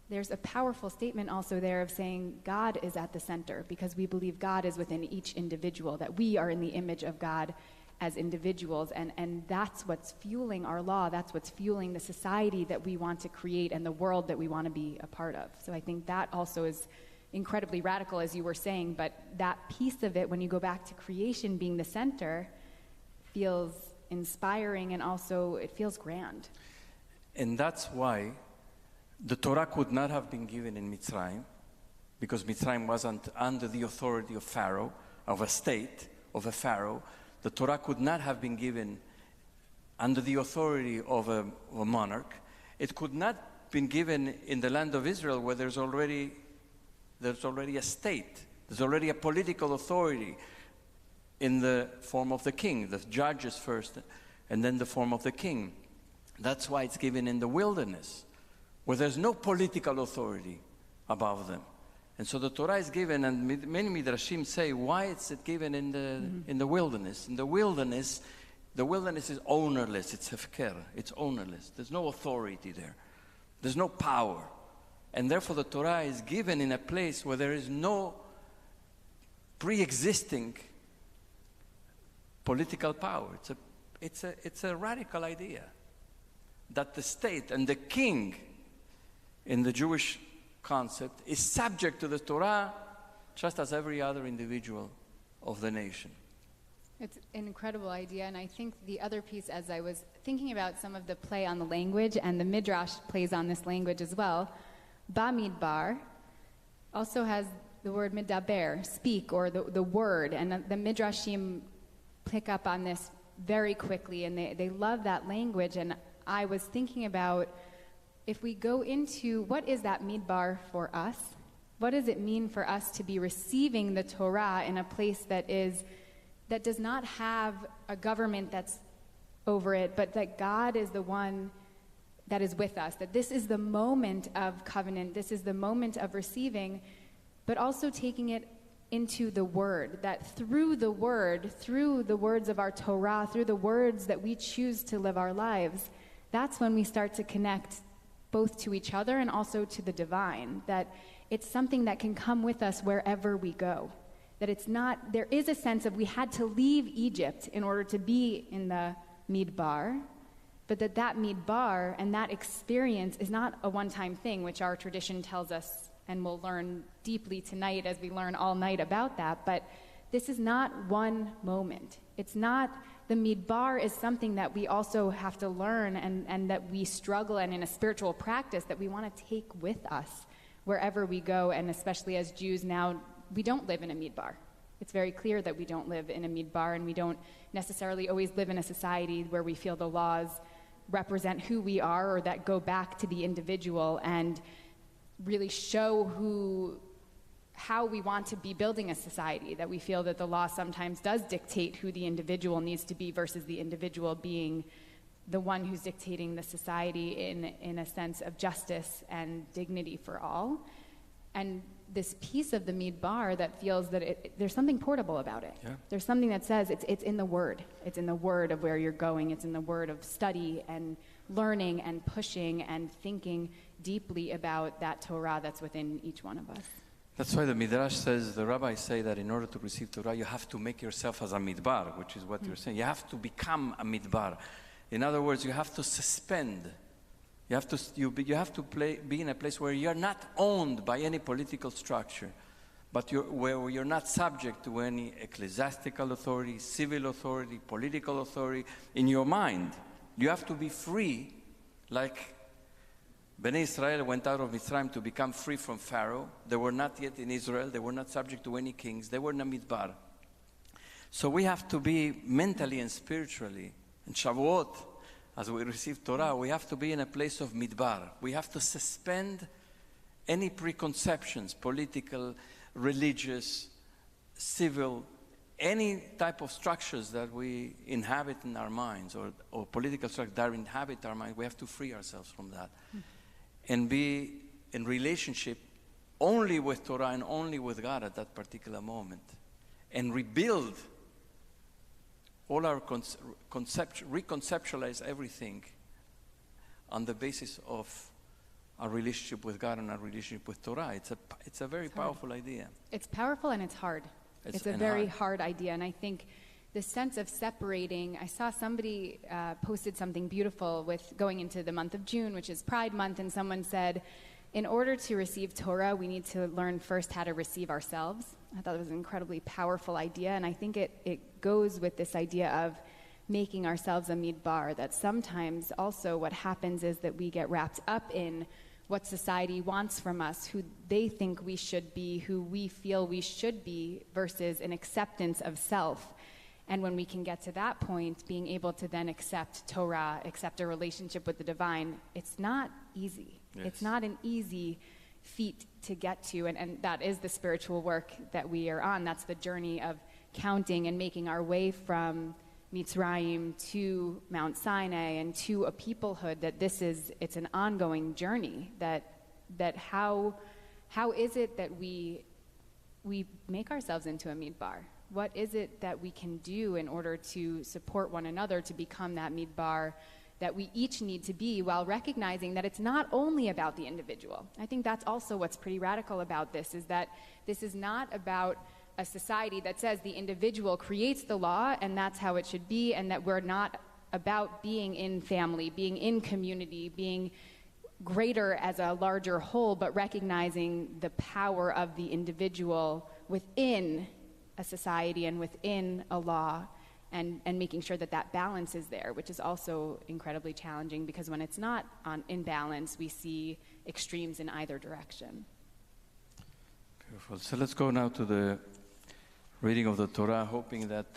S1: there's a powerful statement also there of saying God is at the center, because we believe God is within each individual, that we are in the image of God as individuals, and that's what's fueling our law, that's what's fueling the society that we want to create and the world that we want to be a part of. So I think that also is incredibly radical, as you were saying, but that piece of it, when you go back to creation being the center, feels inspiring, and also it feels grand.
S4: And that's why the Torah could not have been given in Mitzrayim, because Mitzrayim wasn't under the authority of Pharaoh, of a state, of a Pharaoh. The Torah could not have been given under the authority of a monarch. It could not have been given in the land of Israel, where there's already a state. There's already a political authority in the form of the king, the judges first, and then the form of the king. That's why it's given in the wilderness, where there's no political authority above them. And so the Torah is given, and many midrashim say, why is it given in the wilderness? In the wilderness is ownerless, it's hefker, it's ownerless. There's no authority there. There's no power. And therefore the Torah is given in a place where there is no pre-existing political power. It's a radical idea that the state and the king in the Jewish concept is subject to the Torah just as every other individual of the nation.
S1: It's an incredible idea, and I think the other piece, as I was thinking about some of the play on the language, and the Midrash plays on this language as well, Bamidbar also has the word midaber, speak, or the word, and the Midrashim pick up on this very quickly, and they love that language. And I was thinking about, if we go into what is that midbar for us, what does it mean for us to be receiving the Torah in a place that does not have a government that's over it, but that God is the one that is with us, that this is the moment of covenant, this is the moment of receiving, but also taking it into the Word, that through the words of our Torah, through the words that we choose to live our lives, that's when we start to connect both to each other and also to the divine, that it's something that can come with us wherever we go. That it's not, there is a sense of we had to leave Egypt in order to be in the Midbar, but that Midbar and that experience is not a one-time thing, which our tradition tells us, and we'll learn deeply tonight as we learn all night about that, but this is not one moment. It's not, the Midbar is something that we also have to learn and that we struggle, and in a spiritual practice that we want to take with us wherever we go, and especially as Jews now, we don't live in a Midbar. It's very clear that we don't live in a Midbar, and we don't necessarily always live in a society where we feel the laws represent who we are, or that go back to the individual and really show how we want to be building a society, that we feel that the law sometimes does dictate who the individual needs to be versus the individual being the one who's dictating the society in a sense of justice and dignity for all. And this piece of the Midbar that feels that there's something portable about it. Yeah. There's something that says it's in the Word. It's in the Word of where you're going. It's in the Word of study and learning and pushing and thinking deeply about that Torah that's within each one of us.
S4: That's why the Midrash says, the rabbis say that in order to receive Torah, you have to make yourself as a Midbar, which is what you're saying. You have to become a Midbar. In other words, you have to suspend. You have to be in a place where you're not owned by any political structure, but where you're not subject to any ecclesiastical authority, civil authority, political authority in your mind. You have to be free, like Bnei Israel went out of Mitzrayim to become free from Pharaoh. They were not yet in Israel. They were not subject to any kings. They were in a Midbar. So we have to be mentally and spiritually. In Shavuot, as we receive Torah, we have to be in a place of Midbar. We have to suspend any preconceptions, political, religious, civil, any type of structures that we inhabit in our minds, or political structures that inhabit our minds. We have to free ourselves from that. And be in relationship only with Torah and only with God at that particular moment. and rebuild all our reconceptualize everything on the basis of our relationship with God and our relationship with Torah. It's a very powerful idea.
S5: It's powerful and it's hard. It's a very hard idea. And I think the sense of separating, I saw somebody posted something beautiful with going into the month of June, which is Pride Month, and someone said, in order to receive Torah, we need to learn first how to receive ourselves. I thought it was an incredibly powerful idea, and I think it goes with this idea of making ourselves a midbar, that sometimes also what happens is that we get wrapped up in what society wants from us, who they think we should be, who we feel we should be, versus an acceptance of self. And when we can get to that point, being able to then accept Torah, accept a relationship with the divine, it's not easy. Yes. It's not an easy feat to get to, and that is the spiritual work that we are on. That's the journey of counting and making our way from Mitzrayim to Mount Sinai and to a peoplehood, that it's an ongoing journey, that how is it that we make ourselves into a midbar? What is it that we can do in order to support one another to become that midbar that we each need to be, while recognizing that it's not only about the individual? I think that's also what's pretty radical about this, is that this is not about a society that says the individual creates the law and that's how it should be, and that we're not about being in family, being in community, being greater as a larger whole, but recognizing the power of the individual within a society and within a law, and making sure that that balance is there, which is also incredibly challenging, because when it's not in balance, we see extremes in either direction.
S4: Beautiful. So let's go now to the reading of the Torah, hoping that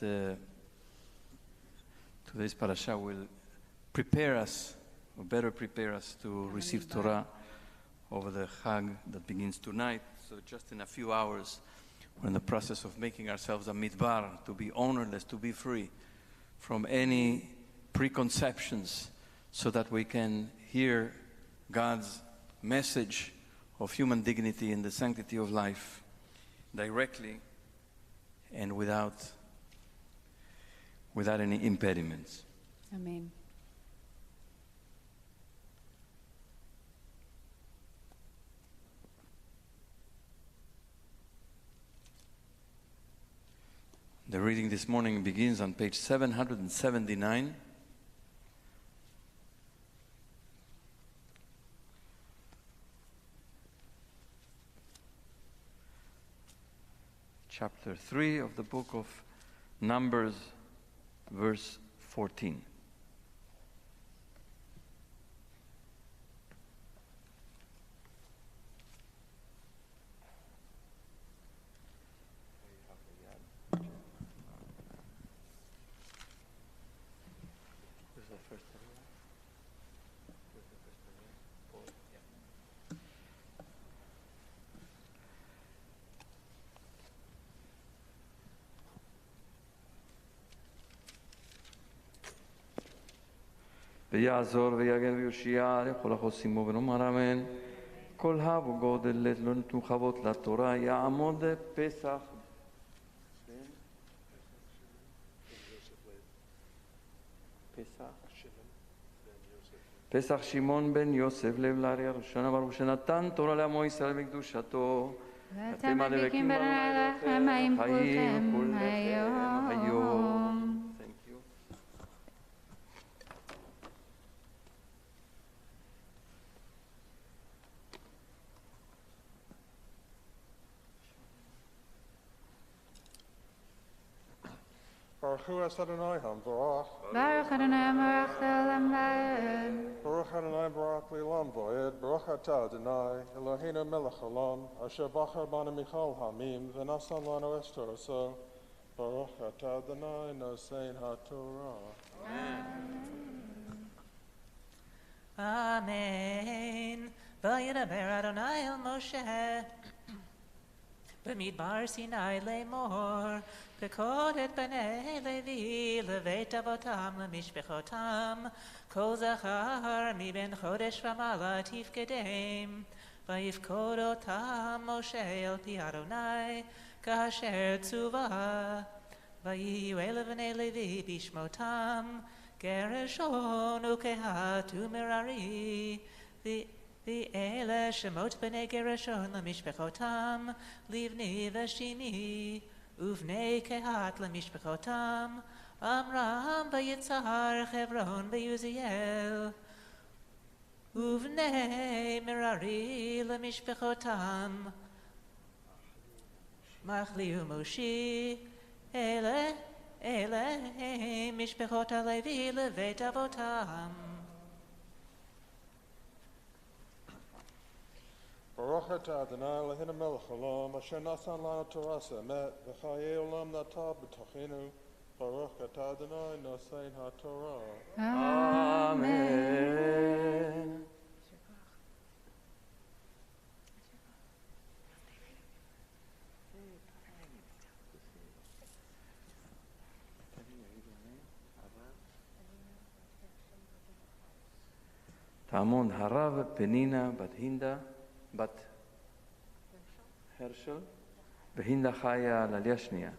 S4: today's parasha will prepare us, or better prepare us to receive Torah over the Chag that begins tonight. So just in a few hours, we're in the process of making ourselves a midbar, to be ownerless, to be free from any preconceptions, so that we can hear God's message of human dignity and the sanctity of life directly and without any impediments.
S5: Amen.
S4: The reading this morning begins on page 779. Chapter 3 of the book of Numbers, verse 14. ויעזור ויגן ויושיע לכל החוסים בו ונאמר אמן. כל הב וגודל לא נתנו חוות לתורה, יעמוד פסח. פסח שמעון בן יוסף לב לארי הראשונה ברוך שנתן תורה לעמו ישראל בקדושתו.
S1: ואתם מדליקים בלילה לכם עם כולכם היום.
S6: Baruch Hu es Adonai HaMvorach.
S1: Baruch Adonai HaMvorach Le'olam Va'ed.
S6: Baruch Adonai Baruch Le'olam Va'ed. Baruch Atah Adonai Eloheinu Melech Olam Asher Bachar Banu Michal Hamim V'nasan Lanu Es Toraso. Baruch Atah Adonai Nosein HaTorah.
S7: Amen. Vayidaber Adonai el Moshe במדבר סיני לאמור, פקוד את בני לוי לבית אבותם למשפחותם, כל זכר מבין חודש ומעלה תפקדם, ויפקוד אותם משה אל פי אדוני, כאשר צווה. ויהיו אלה בני לוי בשמותם, גרשון וקהת ומררי. ואלה שמות בני גרשון למשפחותם, לבני ושימי, ובני קהת למשפחותם, עמרם ויצהר חברון ויוזיאל. ובני מררי למשפחותם, מחלי ומושי. אלה הם משפחות הלוי לבית אבותם.
S6: Baruch atah Adonai Eloheinu melech haolam, asher nasan lanu Torah emet, v'chayei olam nata b'tochenu. Baruch atah Adonai nosein haTorah.
S4: Amen. תעמוד הרב פנינה בת הינדה, בת הרשל, והינדה חיה על עלייה שנייה.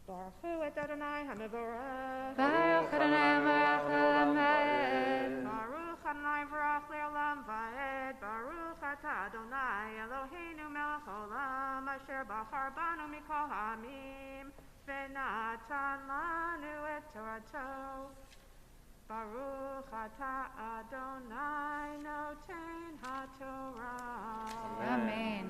S8: ברכו את אדוני המבורך.
S1: Baruch Adonai Melech Haolam Vaed.
S8: ברוך אדוני מבורך לעולם ועד. ברוך אתה אדוני אלוהינו מלך העולם, אשר בחר בנו מכל העמים, ונתן לנו את תורתו. ברוך אתה אדוני נותן התורה.
S1: Amen.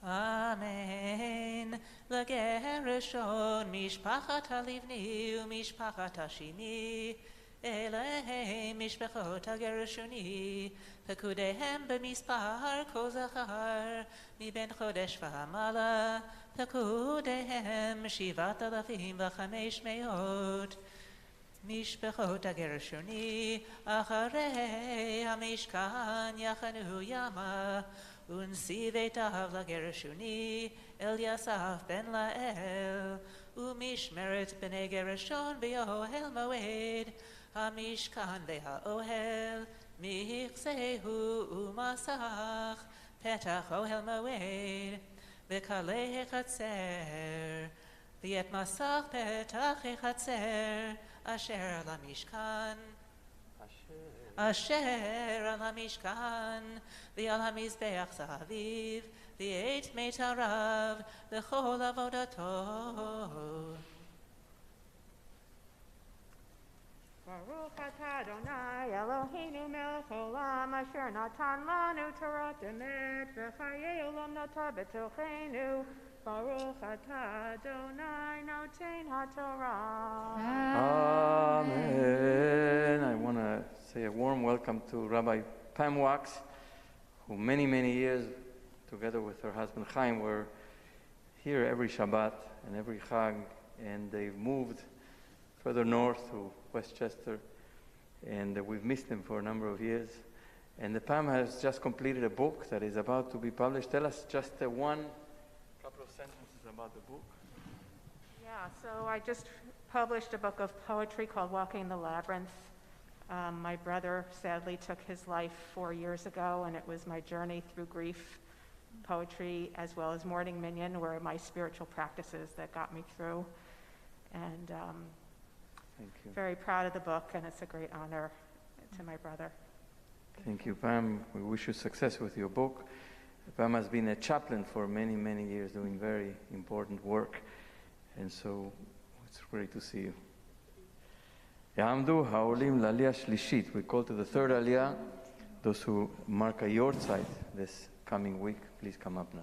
S7: אמן. לגרשון משפחת הלבני ומשפחת השימי, אלה הם משפחות הגרשוני, פקודיהם במספר כל זכר, מבין חודש ומעלה, פקודיהם 7,500. משפחות הגרשוני אחרי המשכן יחנו ימה, ונשיא ביתיו לגרשוני אליסף בן לאל, ומשמרת בני גרשון באוהל מועד, המשכן והאוהל, מכסהו ומסך, פתח אוהל מועד, וכלי החצר, ואת מסך פתח החצר, אשר על המשכן, אשר על המשכן, ועל המזבח סביב, ואת מיתריו לכל עבודתו.
S8: ברוך אתה אדוני אלוהינו מלך העולם, אשר נתן לנו תורת אמת, וחיי עולם נטע בתוכנו. ברוך אתה אדוני נותן התורה.
S4: Amen. I want to say a warm welcome to Rabbi Pam Wax, who many years, together with her husband Chaim, were here every Shabbat and every Chag, and they've moved further north to Westchester, and we've missed them for a number of years. And the Pam has just completed a book that is about to be published. Tell us just couple of sentences about the book.
S8: Yeah, so I just published a book of poetry called Walking the Labyrinth. My brother sadly took his life 4 years ago, and it was my journey through grief, poetry, as well as morning minyan, were my spiritual practices that got me through. And
S4: Thank you.
S8: very proud of the book, and it's a great honor to my brother.
S4: Thank you, Pam. We wish you success with your book. Pam has been a chaplain for many years, doing very important work, and so it's great to see you. יעמדו העולים לעלייה שלישית. We call to the third aliyah. Those who mark a yortzeit this coming week, please come up now.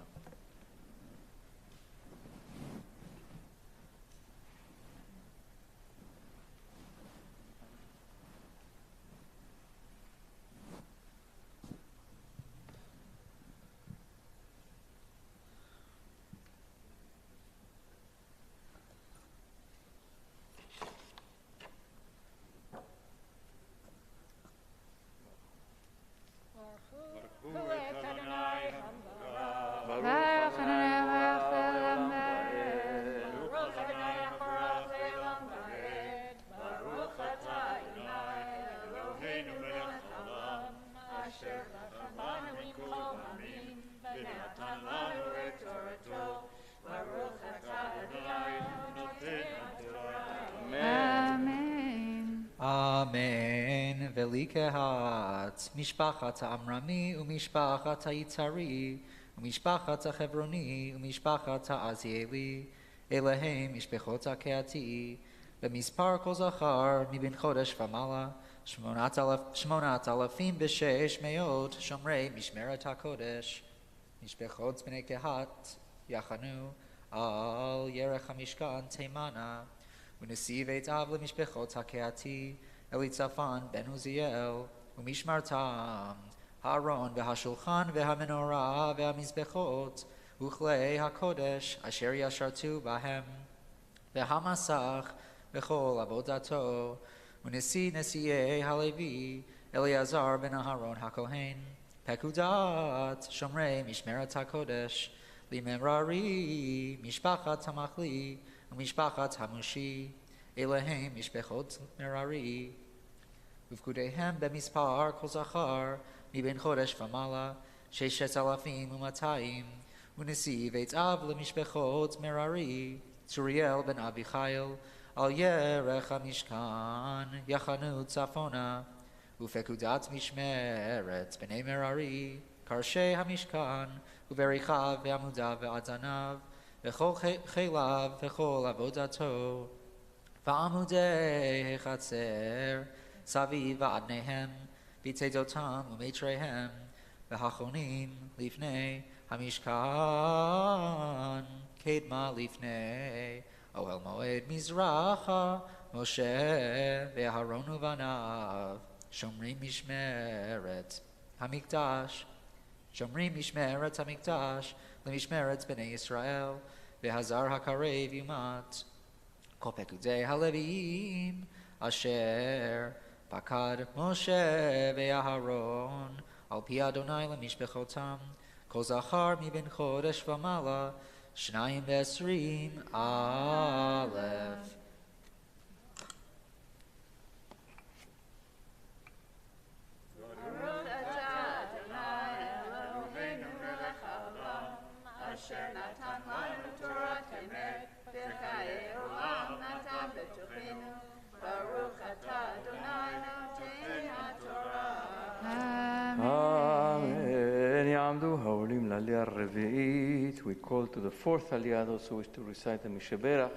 S1: Baruch
S9: ונתן לנו את תורתו, ברוך אתה אדוני נותן התורה.
S5: אמן.
S10: אמן. ולקהת משפחת העמרמי ומשפחת היצרי ומשפחת החברוני ומשפחת העזיאלי, אליהם משפחות הקהתי, במספר כל זכר מבין חודש ומעלה 8,600 שומרי משמרת הקודש. משפחות בני קהת יחנו על ירך המשכן תימנה, ונשיא בית אב למשפחות הקהתי אליצפן בן עוזיאל, ומשמרתם הארון והשולחן והמנורה והמזבחות וכלי הקודש אשר ישרתו בהם, והמסך וכל עבודתו, ונשיא נשיאי הלוי אליעזר בן אהרון הכהן, פקודת שומרי משמרת הקודש למררי משפחת המחלי ומשפחת המושי, אליהם משפחות מררי, ופקודיהם במספר כל זכר מבין חודש ומעלה 6,200, ונשיא בית אב למשפחות מררי צוריאל בן אביחיל על ירך המשכן יחנו צפונה, ופקודת משמרת בני מררי קרשי המשכן ובריחיו ועמודיו ועד זנב וכל חיליו וכל עבודתו, ועמודי החצר סביב ועדניהם בצדותם ומיתריהם, והחונים לפני המשכן קדמה לפני אוהל מועד מזרחה, משה ואהרון ובניו שומרים משמרת המקדש, שומרים משמרת המקדש למשמרת בני ישראל, והזר הקרב יומת. כל פקודי הלוויים אשר פקד משה ואהרון על פי אדוני למשפחותם, כל זכר מבין חודש ומעלה 22 א'.
S9: אשר נתן לנו תורת אמת, וחיי עולם נתן בתוכנו, ברוך אתה אדוני נותן התורה.
S4: Amen. יעמדו העולים לעלייה הרביעית. We call to the fourth aliyah, those who wish to recite the Mishaberach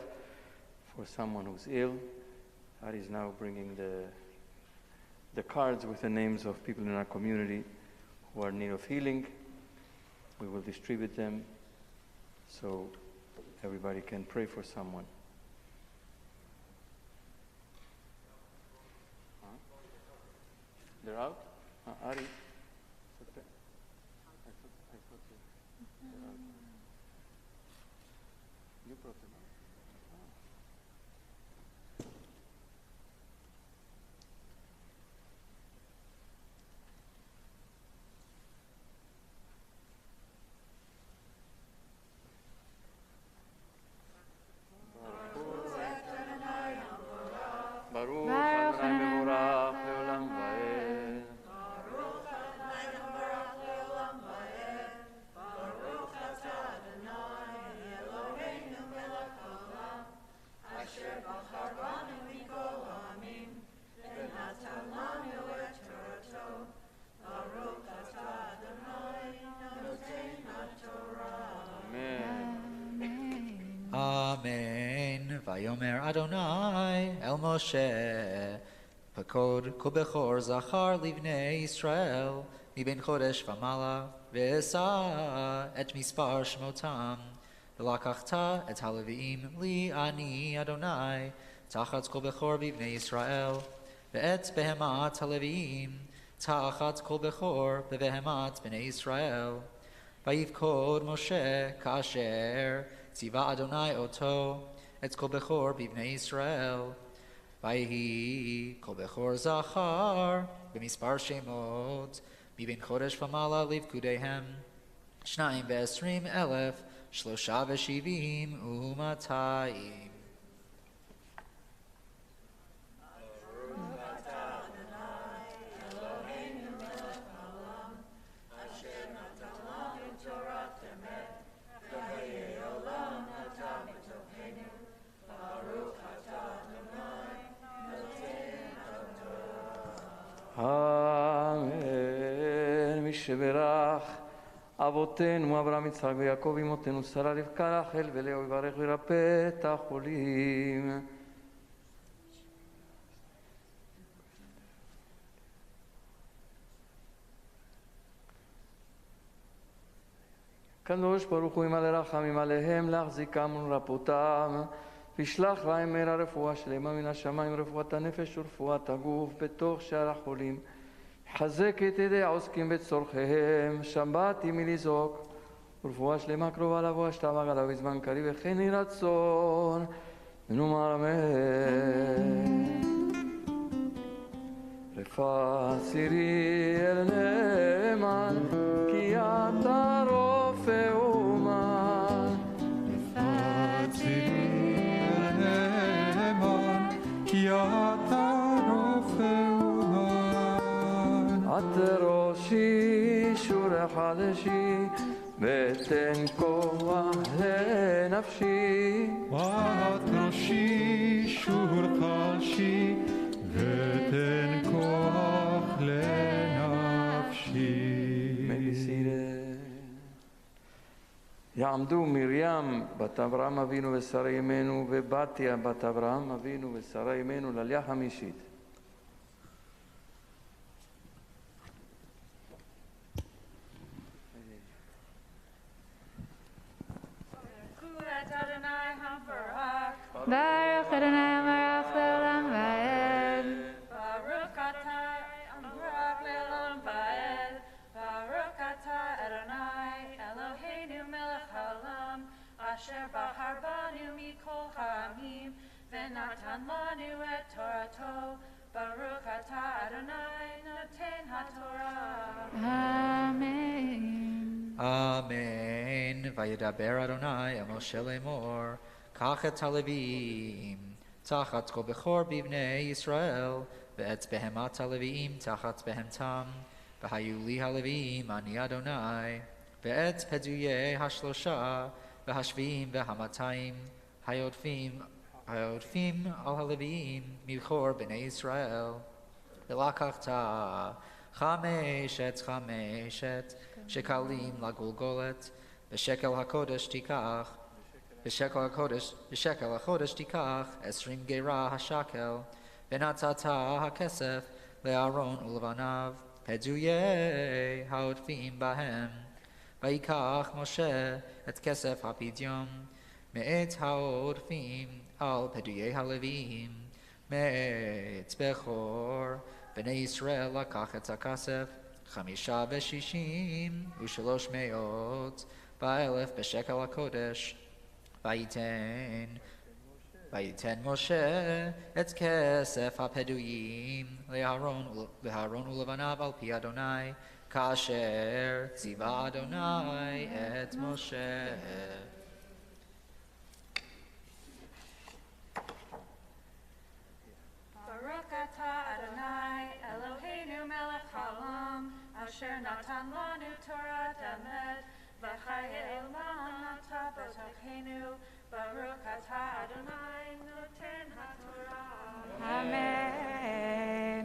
S4: for someone who's ill. Ari is now bringing the cards with the names of people in our community who are in need of healing. We will distribute them so everybody can pray for someone. They're out? Ari? You brought them out? Baruch Adonai mevorach leolam vaed.
S9: Baruch Adonai mevorach leolam vaed. Baruch atah Adonai Eloheinu melech haolam, asher bachar banu mikol ha'amim, ונתן לנו את תורתו. ברוך אתה Adonai נותן התורה.
S4: Amen.
S10: אמן. ויאמר אדוני אל משה, פקוד כל בכור זכר לבני ישראל מבין חודש ומעלה, ואשא את מספר שמותם, ולקחת את הלוויים לי אני אדוני תחת כל בכור בבני ישראל, ואת בהמת הלוויים תחת כל בכור בבהמת בני ישראל. ויפקוד משה כאשר ציווה אדוני אותו את כל בכור בבני ישראל. ויהי כל בכור זכר במספר שמות מבין חודש ומעלה לפקודיהם 22,370
S9: אשר נתן לנו תורה
S4: שברך אבותינו אברהם יצחק ויעקב אמותינו שרה רבקה רחל ולאה יברך וירפא את החולים. קדוש ברוך הוא ימלא רחמים עליהם להחזיקם ולרפאותם וישלח להם מהרה רפואה שלמה מן השמיים רפואת הנפש ורפואת הגוף בתוך שאר החולים. חזק את ידי העוסקים בצורכיהם, שבת ימי לזעוק, ורפואה שלמה קרובה לבוא, השתה מעגלה בזמן קריב, וכן יהי רצון, ונאמר אמן. רפואה צירי אל נאמן, כי אתה רופא אומן.
S3: רפואה צירי אל נאמן, כי אתה רופא
S4: את ראשי שור חדשי ותן כוח לנפשי.
S3: את ראשי שור חדשי ותן כוח לנפשי.
S4: יעמדו מרים בת אברהם אבינו ושרה אמנו ובתיה בת אברהם אבינו ושרה אמנו לעלייה חמישית.
S1: Baruch Adonai Marach Leolam Vaed.
S9: Baruch atah Marach Leolam Vaed. Baruch atah Adonai Eloheinu melech haolam asher bahar banu mikol ha'amim v'natan lanu et Torato. Baruch atah Adonai noten haTorah.
S1: Amen.
S10: Amen. Vayedaber Adonai el Moshe lemor. קח את הלוויים, תחת כל בכור בבני ישראל, ואת בהמת הלוויים תחת בהמתם, והיו לי הלוויים, אני אדוני, ואת פדויי השלושה, והשביעים והמאתיים, היודפים על הלוויים, מבכור בני ישראל. ולקחת חמשת שקלים לגולגולת, ושקל הקודש תיקח, בשקל החודש תיקח 20 גירה השקל, ונתת הכסף לאהרון ולבניו, פדויי העודפים בהם. ויקח משה את כסף הפדיון מאת העודפים על פדויי הלוויים, מאת בכור בני ישראל לקח את הכסף 65,300 בשקל הקודש. ויתן משה את כסף הפדויים לאהרון ולבניו על פי אדוני, כאשר ציווה אדוני את משה.
S9: Baruch atah Adonai Eloheinu melech haolam asher natan lanu Torah emet v'chaye olam ata b'tochenu. Baruch atah Adonai noten haTorah.
S11: Amen.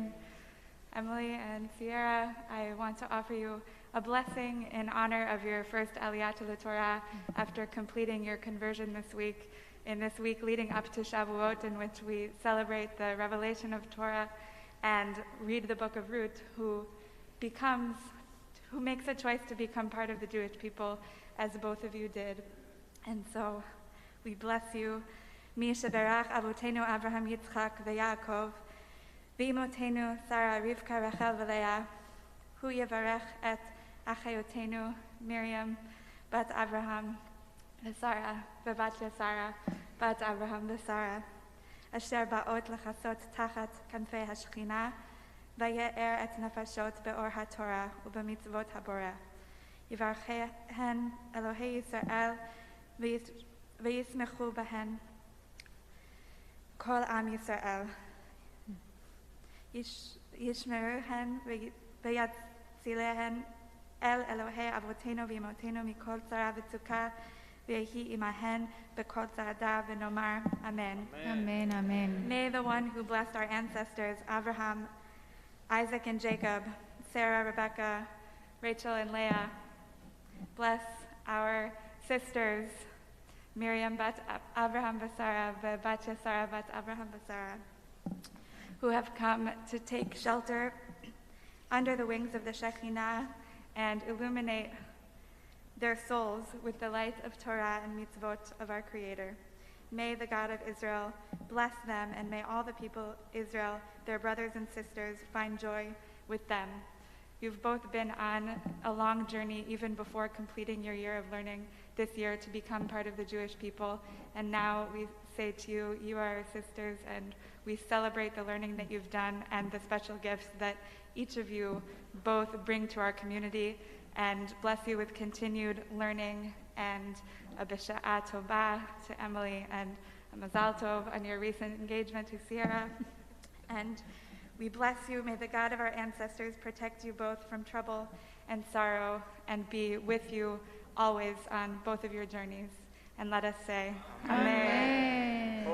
S11: Emily and Sierra, I want to offer you a blessing in honor of your first Aliyah to the Torah after completing your conversion this week. In this week leading up to Shavuot, in which we celebrate the revelation of Torah and read the book of Ruth, who makes a choice to become part of the Jewish people, as both of you did. And so we bless you. Mi sheberach avotenu Abraham, Yitzchak, veYaakov, ve'imotenu Sarah, Rivka, Rachel, veLeah, hu yevarech et achayotenu Miriam, bat Abraham, ושרה, ובת לשרה, בת אברהם ושרה, אשר באות לחסות תחת כנפי השכינה, ויאר את נפשות באור התורה ובמצוות הבורא. יברכהן אלוהי ישראל, וישמחו בהן כל עם ישראל. ישמרוהן ויצילהן אל אלוהי אבותינו ואמותינו מכל צרה וצוקה, ויהי עמהן בכל צעדה, ונאמר Amen.
S1: Amen, amen.
S11: May the one who blessed our ancestors, Abraham, Isaac and Jacob, Sarah, Rebecca, Rachel and Leah. Bless our sisters, Miriam bat Abraham Basara, Batya Sarah bat Abraham Basara, who have come to take shelter under the wings of the Shekinah and illuminate their souls with the light of Torah and mitzvot of our Creator. May the God of Israel bless them, and may all the people Israel, their brothers and sisters, find joy with them. You've both been on a long journey even before completing your year of learning this year to become part of the Jewish people, and now we say to you, you are our sisters, and we celebrate the learning that you've done and the special gifts that each of you both bring to our community, and bless you with continued learning and a B'Sha'a Tovah to Emily, and a Mazal Tov on your recent engagement to Sierra. And we bless you. May the God of our ancestors protect you both from trouble and sorrow, and be with you always on both of your journeys. And let us say, Amen.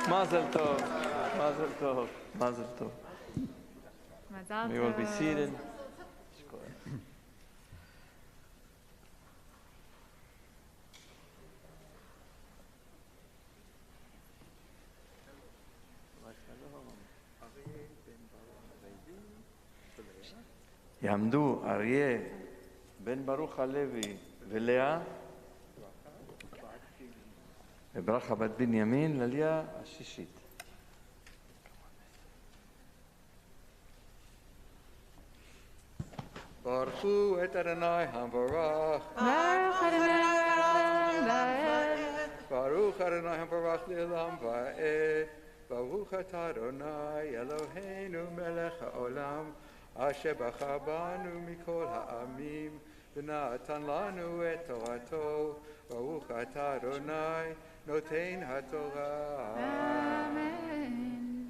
S4: Mazel tov, mazel tov, mazel tov.
S5: Mazel
S4: We will be
S5: tov.
S4: seated. יעמדו אריה בן ברוך הלוי ולאה וברכה בת בנימין לעלייה השישית.
S6: ברכו את אדוני המבורך. ברוך אדוני המבורך לעולם ועד. ברוך אתה אדוני אלוהינו מלך העולם, אשר בחר בנו מכל העמים ונתן לנו את תורתו. ברוך אתה אדוני נותן התורה.
S12: אמן.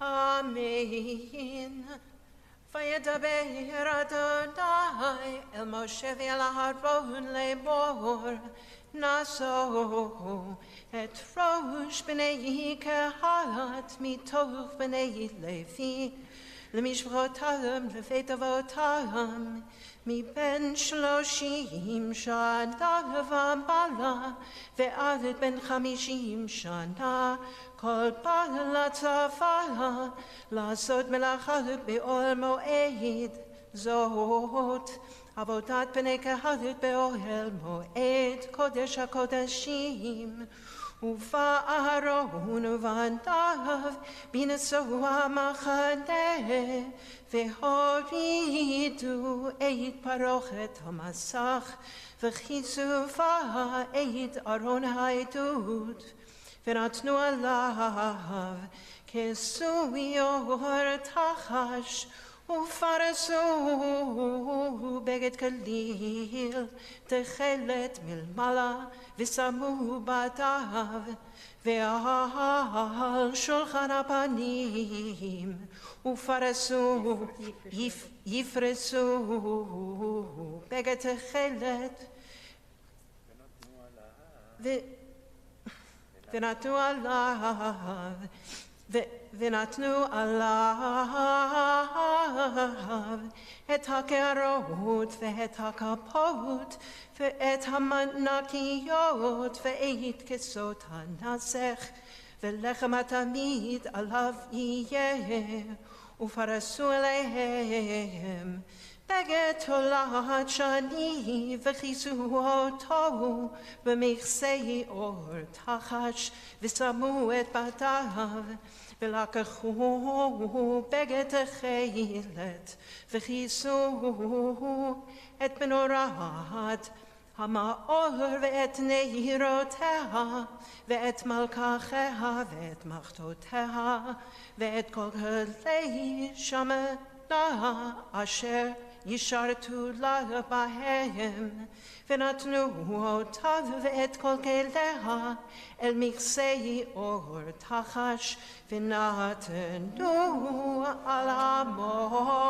S12: אמן. וידבר אדוני אל משה ואל אהרון לאמור, נשאו את ראש בני קהת מתוך בני לוי למשפחותם לבית אבותם מבין 30 שנה ומעלה ועד בן 50 שנה, כל בעל הצבא לעשות מלאכה באוהל מועד. זאת עבודת בני קהת באוהל מועד, קודש הקודשים. ובא אהרון ובניו בנסוע המחנה, והורידו את פרוכת המסך, וכיסופה את ארון העדות, ונתנו עליו כיסוי אור תחש, ופרסו בגד כליל תכלת מלמעלה, ושמו בתיו ועל שולחן הפנים, ופרסו יפרסו בגד תכלת ונתנו עליו את הקערות ואת הכפות ואת המנקיות ואת כסות הנסך, ולחם התמיד עליו יהיה, ופרסו עליהם בגד תולעת שני וכיסו אותו במכסה אור תחש ושמו את בתיו ולקחו בגד תכלת וכיסו את מנורת המאור ואת נהירותיה ואת מלככיה ואת מחתותיה ואת כל כלי שמנה אשר ישרתו לה בהם ונתנו אותה ואת כל כליה אל מכסה אור תחש ונתנו על המות.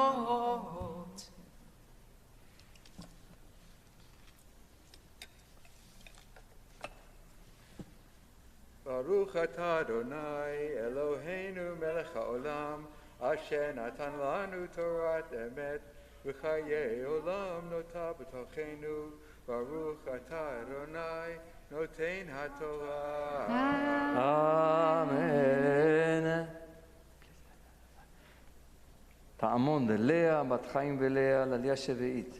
S2: ברוך אתה אדוני אלוהינו מלך העולם אשר נתן לנו תורת אמת וחיי עולם נוטה בתוכנו. ברוך אתה אדוני נותן התורה.
S4: אמן. טעמון דלאה, בת חיים ולאה, לעלייה שביעית.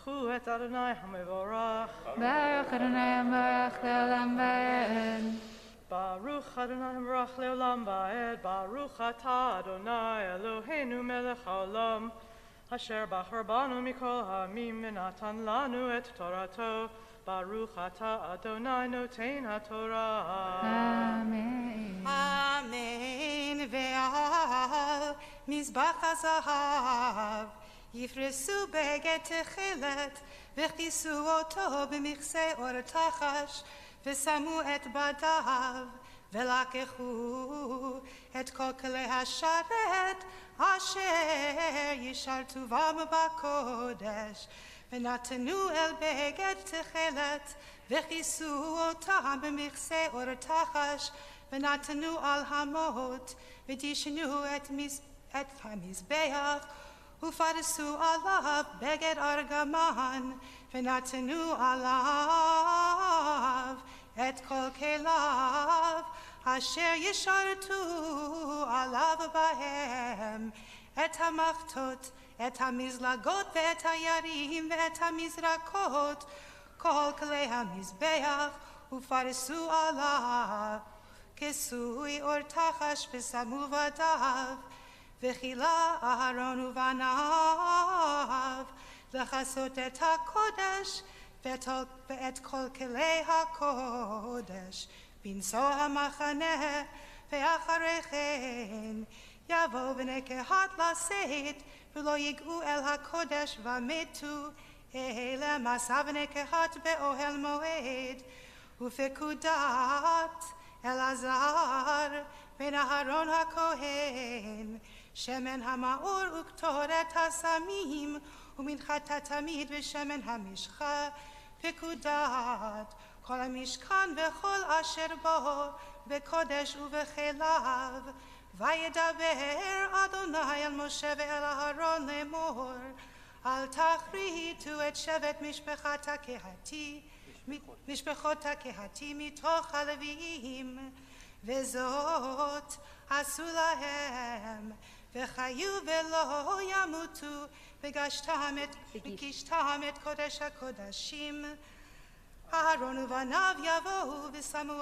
S13: ברכו את אדוני המבורך.
S9: ברוך אדוני המבורך לעולם ועד.
S13: ברוך אדוני המבורך לעולם ועד. ברוך אתה אדוני אלוהינו מלך העולם אשר בחר בנו מכל העמים ונתן לנו את תורתו. ברוך אתה אדוני נותן התורה.
S9: אמן.
S12: אמן. ועל מזבח הזהב יפרסו בגד תכלת וכיסו אותו במכסה אור תחש ושמו את בדיו ולקחו את כל כלי השרת אשר ישרתו בם בקודש ונתנו אל בגד תכלת וכיסו אותם במכסה אור תחש ונתנו על המות ודישנו את המזבח ופרסו עליו בגד ארגמן ונתנו עליו את כל כליו אשר ישרתו עליו בהם את המחתות, את המזלגות ואת הירים ואת המזרקות כל כלי המזבח ופרסו עליו כיסוי אור תחש ושמו בדיו וכילה אהרון ובניו לכסות את הקודש ואת כל כלי הקודש בנסוע המחנה ואחרי כן יבוא בני קהת לשאת ולא יגעו אל הקודש ומתו אלה מסע בני קהת באוהל מועד ופקודת אלעזר בן אהרון הכהן שמן המאור וקטורת הסמים ומנחת התמיד ושמן המשחה פקודת כל המשכן וכל אשר בו בקודש ובכליו וידבר אדוני אל משה ואל אהרון לאמור אל תכריתו את שבט משפחות הקהתי מתוך הלוויים וזאת עשו להם וחיו ולא ימותו וגישתם את קודש הקודשים אהרון ובניו יבואו ושמו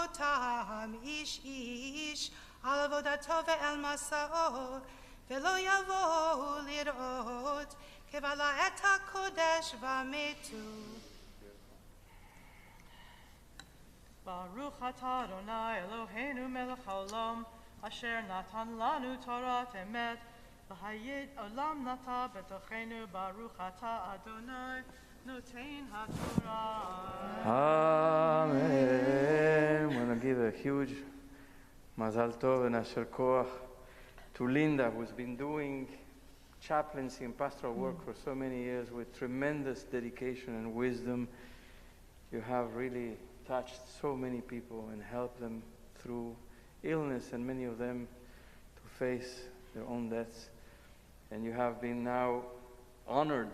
S12: אותם איש איש על עבודתו ואל מסעו ולא יבואו לראות כבלה את הקודש ומתו.
S13: ברוך אתה אדוני אלוהינו מלך העולם אשר נתן לנו תורת אמת וחיי עולם נטע בתוכנו. ברוך אתה אדוני נותן התורה.
S4: Amen. I want to give a huge Mazal Tov and Asher Koach to Linda, who's been doing chaplaincy and pastoral work for so many years with tremendous dedication and wisdom. You have really touched so many people and helped them through illness, and many of them to face their own deaths. And you have been now honored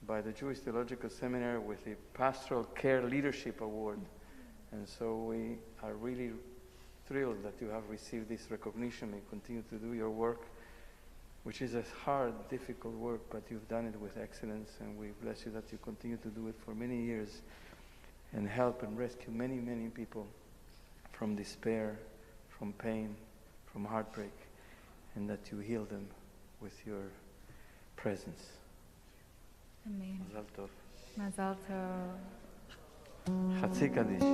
S4: by the Jewish Theological Seminary with the Pastoral Care Leadership Award. And so we are really thrilled that you have received this recognition and continue to do your work, which is a hard, difficult work, but you've done it with excellence, and we bless you that you continue to do it for many years and help and rescue many, many people from despair, from pain, from heartbreak, and that you heal them with your presence.
S9: Amen.
S4: Mazal tov.
S9: Mazal tov.
S4: Chatzi Kaddish.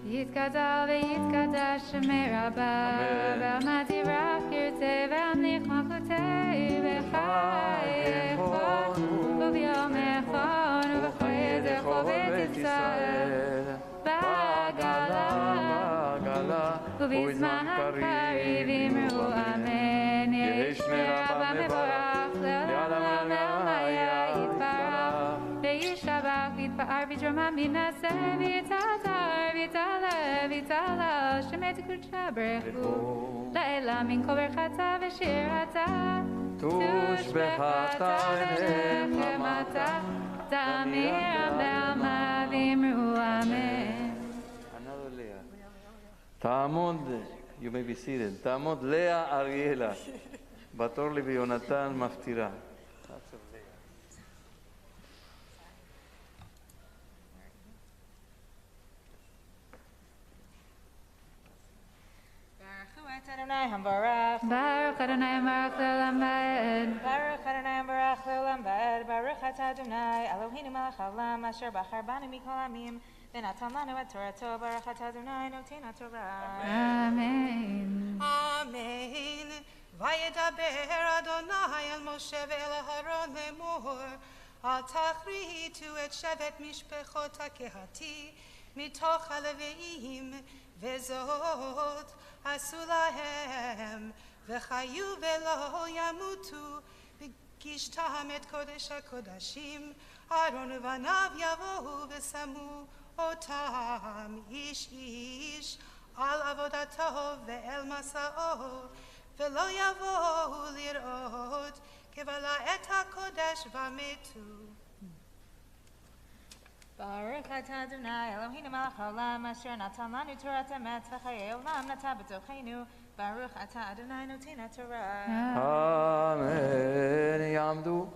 S9: יתגדל ויתקדש שמי רבה, ועמד ירח ירצה והמליך מלכותי בחייכון וביומכון ובחייך ובית ישראל בעגלה ובזמן הקריב אמרו אמן. יהי שמי רבה מבורך לעולם ועלמיה יתברך וישבח ויתפאר ויתרומם וינשא ויתעטר ויתעלה ויתעלה שמי תקודשה ברכו לעילה מן כל ברכתה ושירתה תושבחתה ונחמתה תמירם בעלמה ואמרו אמן.
S4: תעמוד, you may be seated, תעמוד לאה אריאלה, בת אורלי ויונתן מפטירה.
S7: Adonai Hambarach.
S9: Baruch Adonai Hambarach Le'olam Va'ed.
S7: Baruch Adonai Hambarach Le'olam Va'ed. Baruch Atah Adonai Eloheinu melech haolam asher bachar banu mikol amim v'natan lanu et Torato. Baruch Atah Adonai noten haTorah.
S9: Amen.
S12: Amen. Vayedaber Adonai el Moshe ve'el Aharon lemor al tachritu et shevet mishpechot hakehati mitoch haleviim vezot עשו להם וחיו ולא ימותו וגישתם את קודש הקודשים אהרון ובניו יבואו ושמו אותם איש איש על עבודתו ואל מסעו ולא יבואו לראות כבלה את הקודש ומתו.
S7: Baruch Atah Adonai Eloheinu melech haolam asher natan lanu Torat emet v'chayei olam nata b'tochenu. Baruch Atah Adonai noten haTorah.
S4: Amen. יעמדו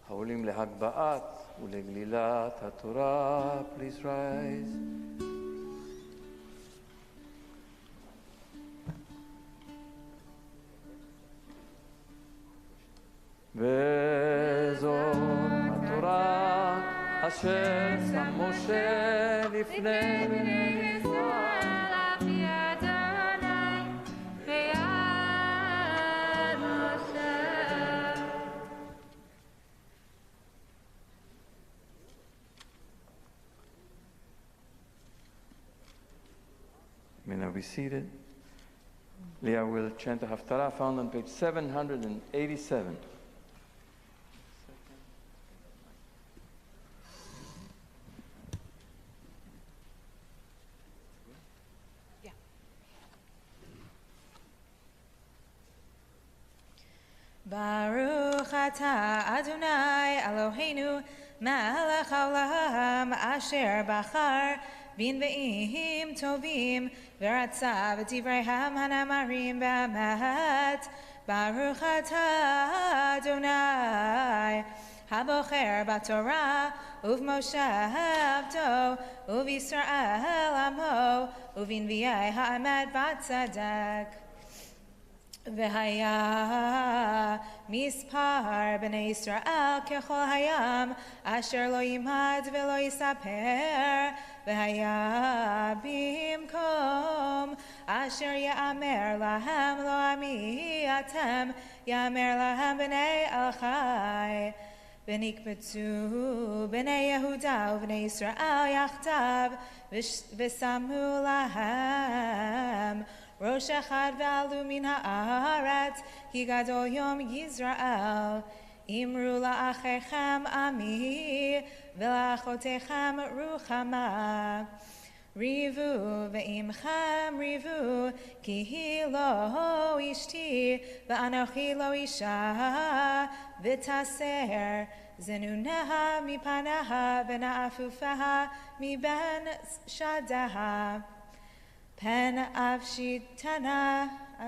S4: העולים להגבהת ולגלילת התורה. Please rise. וזאת התורה אשר שם משה לפני בני ישראל
S9: על פי אדוני ביד משה.
S4: May now be seated. Leah will chant the Haftarah found on page 787.
S7: Baruch Atah Adonai Eloheinu melech haolam asher bachar bin ve'im tovim v'ratza v'divrayhem hanamarim b'amet. Baruch Atah Adonai habocher b'Torah uv'Moshe uv'Yisrael amo uv'invi'ei ha'emet v'tzedek. והיה מספר בני ישראל ככל הים אשר לא יימד ולא יספר והיה במקום אשר יאמר להם לא עמי אתם יאמר להם בני אלחי ונקבצו בני יהודה ובני ישראל יחדיו ושמו להם ראש אחד ועלו מן הארץ כי גדול יום יזרעאל
S14: אמרו לאחיכם עמי ולאחותיכם רוחמה. ריבו ועמכם ריבו, כי היא לא אשתי ואנוכי לא אישה, ותסר זנוניה מפניה ונעפופיה מבין שדיה. פן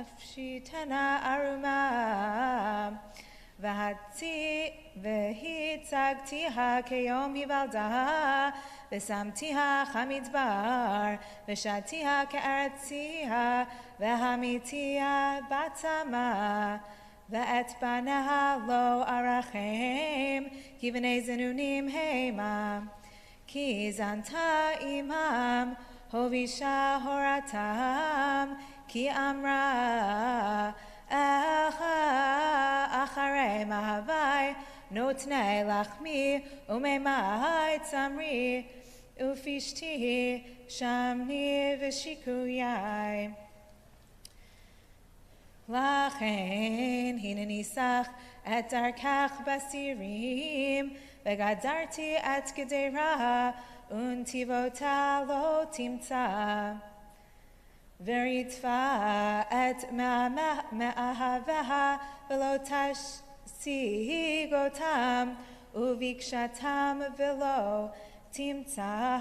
S14: אפשיתנה ערומה, והצגתיה כיום היוולדה, ושמתיה כמדבר, ושתיה כארציה, והמיתיה בתמה. ואת בניה לא ארחם, כי בני זנונים המה. כי זנתה עמם, הובישה הורתם, כי אמרה, אחרי מהווי, נותני לחמי, ומימי צמרי, ופשתי שמני ושיקויי. לכן הנה ניסח את דרכך בסירים, וגדרתי את גדרה, ונתיבותה לא תמצא. ורדפה את מאהביה, ולא תשיג אותם, וביקשתם ולא תמצא.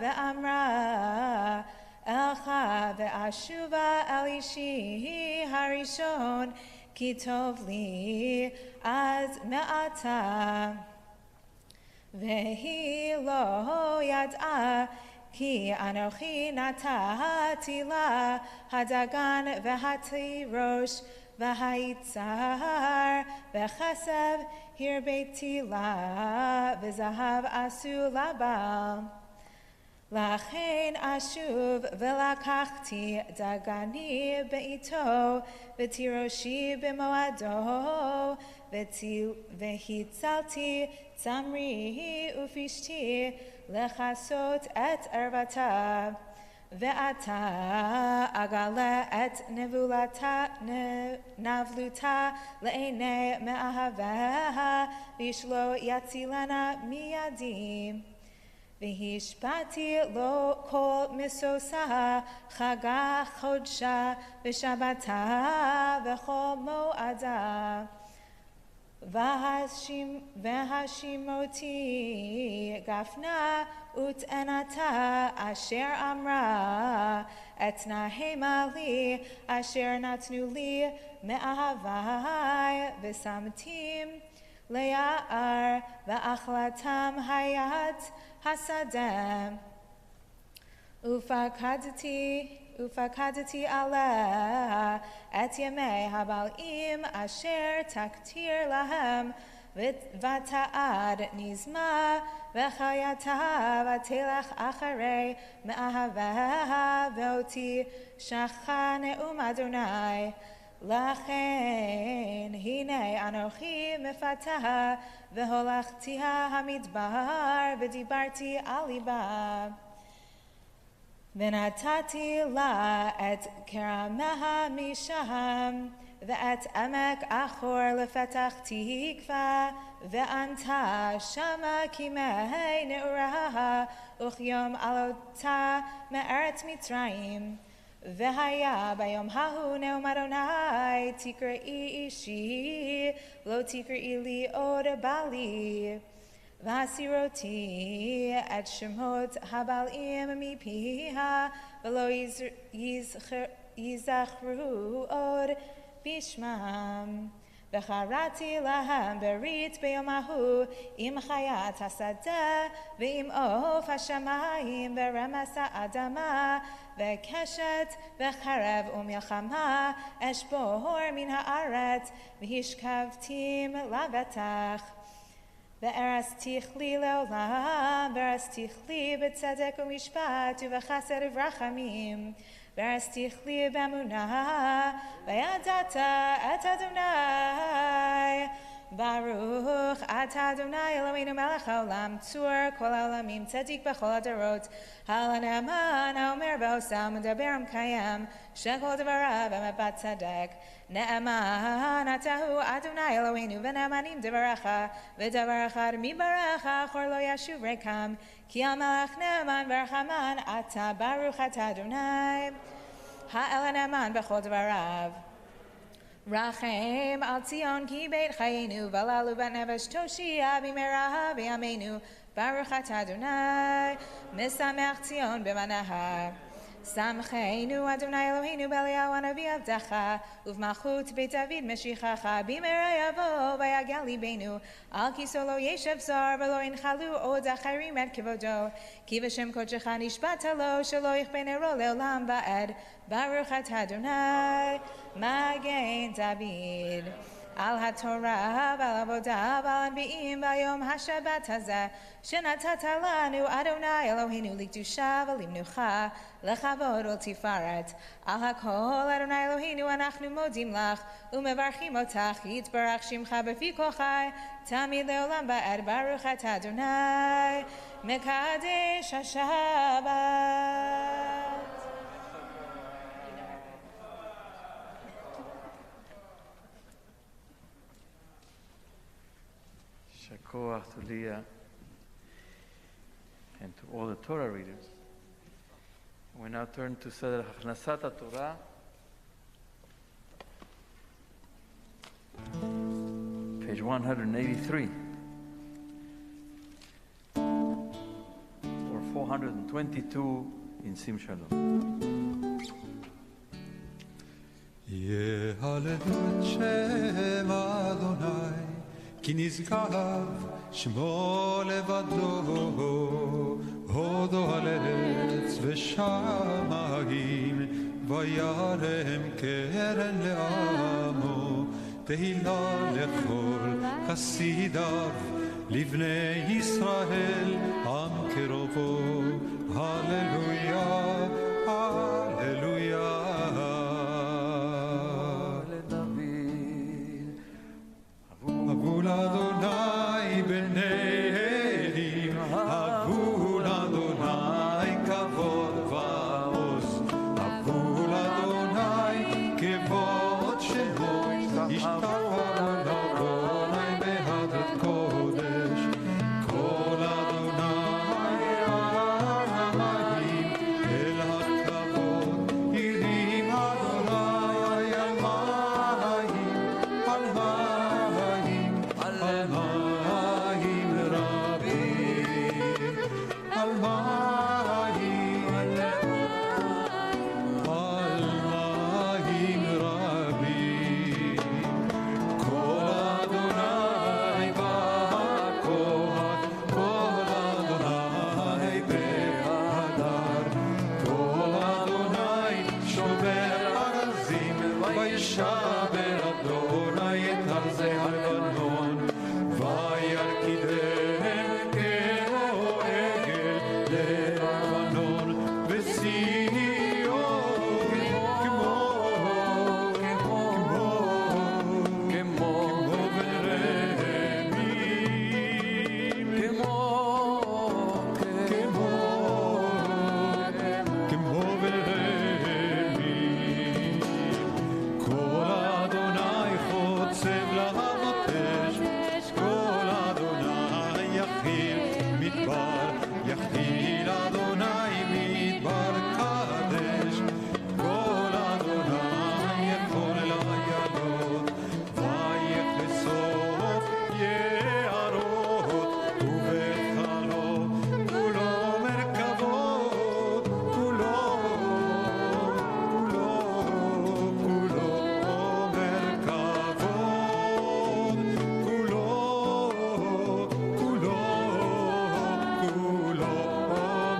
S14: ואמרה, אלך ואשובה אל אישי הראשון, כי טוב לי אז מעתה. והיא לא ידעה, כי אנוכי נתתי לה הדגן והתירוש והיצר, וכסף הרביתי לה, וזהב עשו לבעל. לכן אשוב ולקחתי דגני בעיתו, ותירושי במועדו, והצלתי צמרי ופשתי לכסות את ערוותה. ועתה אגלה את נבלותה לעיני מאהביה, ואיש לא יצילנה מידי. והשפעתי לו כל מסוסה, חגה חודשה ושבתה וכל מועדה. והשימותי גפנה ותאנתה, אשר אמרה, אתנהמה לי, אשר נתנו לי מאהבי, ושמתים ליער, ואכלתם היד השדה. ופקדתי עליה את ימי הבלעים אשר תקטיר להם, ותעד נזמה וחייתה, ותלך אחרי מאהביה, ואותי שכה נאום אדוני. לכן הנה אנוכי מפתה, והולכתי המדבר, ודיברתי על ליבה. ונתתי לה את כרמיה משם, ואת עמק אחור לפתח תקווה, וענתה שמה כימי נעורה, וכיום עלותה מארץ מצרים. והיה ביום ההוא נאום אדוני, תקראי אישי, לא תקראי לי עוד בעלי. והסירותי את שמות הבעלים מפיה, ולא יזכרו עוד בשמם. וחרתי להם ברית ביום ההוא, עם חיית השדה, ועם עוף השמיים, ורמס האדמה, וקשת, וחרב ומלחמה, אשבור מן הארץ, והשכבתים לבטח. וארסתיך לי לעולם, וארסתיך לי בצדק ומשפט, ובחסד וברחמים. וארסתיך לי באמונה, וידעת את אדוני. ברוך ata Adonai Eloheinu melech haolam tzur kol haolamim tzadik b'chol hadarot halane'aman haomer v'osam u'daber kayam shekol devarav emet bat tzedek ne'aman atahu Adonai Eloheinu v'ne'amanim devaracha v'devar echad mibarecha chor lo yashuv rekam ki hamelech ne'aman v'rachaman ata baruch ata Adonai ha'el ne'aman b'chol devarav Rachem al Tzion ki beit chayenu v'alalu bat nefesh toshia b'meraha v'yameinu baruch ata Adonai misamech Tzion b'manaha samcheinu Adonai Eloheinu b'eliyahu hanavi avdecha uv'malchut beit David meshichacha b'mera yavo v'yagel libenu al kiso lo yeshev zar v'lo inchalu od acharim et kivodo ki v'shem kodecha nishbata lo shelo yichben ero leolam va'ed baruch ata Adonai Magen David al haTorah val avodah val anbiim vayom haShabbat hazeh shenatata lanu Adonai Eloheinu likdusha v'limnucha lechavod ultifaret al hakol Adonai Eloheinu anachnu modim lach umevarchim otach yitbarach shimcha b'fi kochai tamid leolam va'ed baruch ata Adonai mekadesh haShabbat.
S4: Shakoach to Leah and to all the Torah readers. We now turn to Seder Hachnasat Torah, page 183, or 422 in Sim Shalom.
S3: יהללו את שם אדוני כי נשגב שמו לבדו הודו על ארץ ושמיים וירם קרן לעמו תהילה לכל חסידיו לבני ישראל עם קרובו הללויה הללויה אבו לאדוני בני אלים אבו לאדוני כבוד ועוז אבו לאדוני כבוד שמו ישתחו לאדוני בהדרת קודש כל אדוני הרמאים אל הכבוד ירים אדוני על מים על מים וישבר אדוני את ארזי הלבנון וירקידם כמו עגל ללבנון וציון כמו בן רמים כמו בן רמים כל אדוני חוצב להבות אש כל אדוני יכיל מדבר יכיל אדוני מדבר קדש כל אדוני יכול לעיינות ויחסוף יערות ובחלו כולו מרכבות כולו מרכבות כולו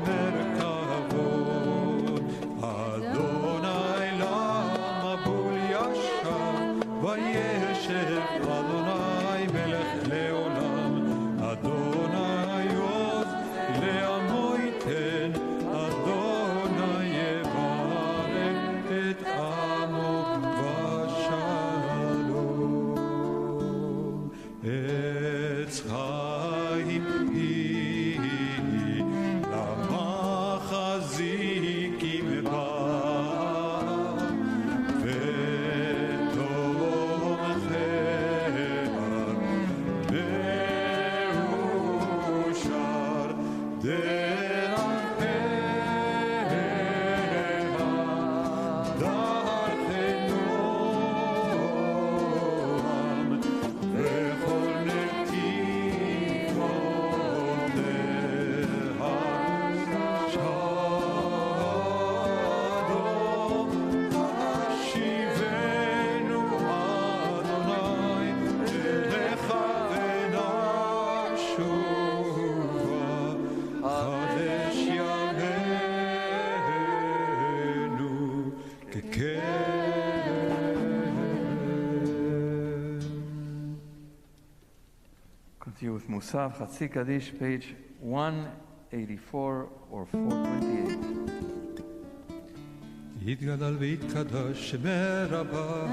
S3: מרכבות אדוני למבול ישב וישב אדוני מלך לעולם אדוני עוז לעמו ייתן אדוני יברך את עמו בשלום את עץ חיים היא, למחזיקים בה
S4: with Musaf, Chatzi Kaddish, page 184 or 428.
S3: יתגדל ויתקדש מרבה,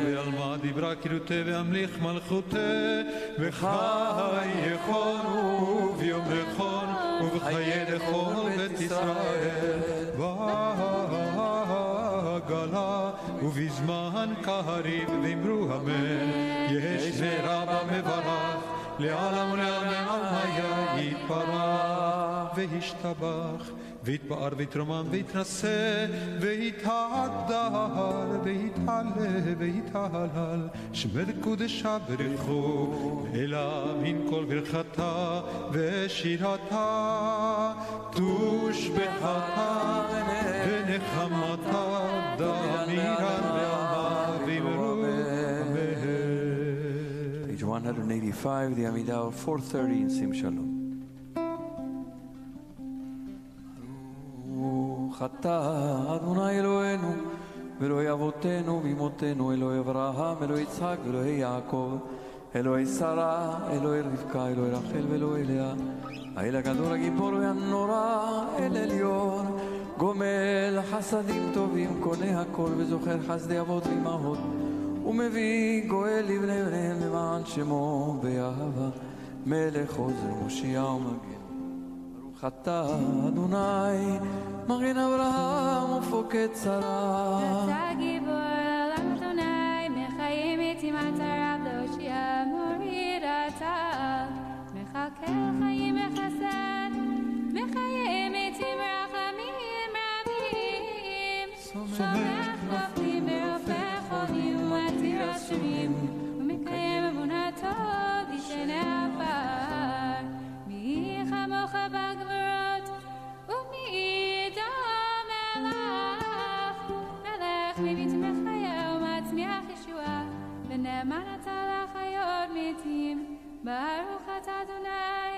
S3: ועלמה דיברה קילותה והמליך מלכותה, וחי יכול וביום נכון, ובחיי לכל בית ישראל, בעגלה ובזמן קריב, ואמרו אמן, יש מרבה מברך, לעלם ולעלמם היה יתברך וישתבח ויתפאר ויתרומם ויתנשא ויתהדר ויתעלה ויתהלל שמד קודשה ברכו אלא מן כל ברכתה ושירתה תושבחתה ונחמתה דמירה ועמה ואמרו
S4: 185, the Amidah 430 in Sim Shalom. חטא אדוני אלוהינו ואלוהי אבותינו ואמותינו אלוהי אברהם אלוהי יצחק ואלוהי יעקב אלוהי שרה אלוהי רבקה אלוהי רחל ואלוהי לאה האל הגדול הגיבור והנורא אל עליון גומל חסדים טובים קונה הכל וזוכר חסדי אבות ואימהות ומביא גואל לבני בניהם למען שמו באהבה מלך עוזר מושיע ומגן ברוך אתה אדוני מגן אברהם ופוקד שרה
S9: אתה גיבור אדוני מחיים איתי מטרה להושיע מוריד אתה מחכה חיים וחסד מחיים איתי ברחמים רבים סומך נופלים ורופא חולים ומתיר אשמים ומקיים אמונתו וישנה עפר מי כמוך בגבורות ומי דם מלך מביא תמחיה ומצמיח ישועה ונאמן אתה לחיות מתים ברוך אתה אדוני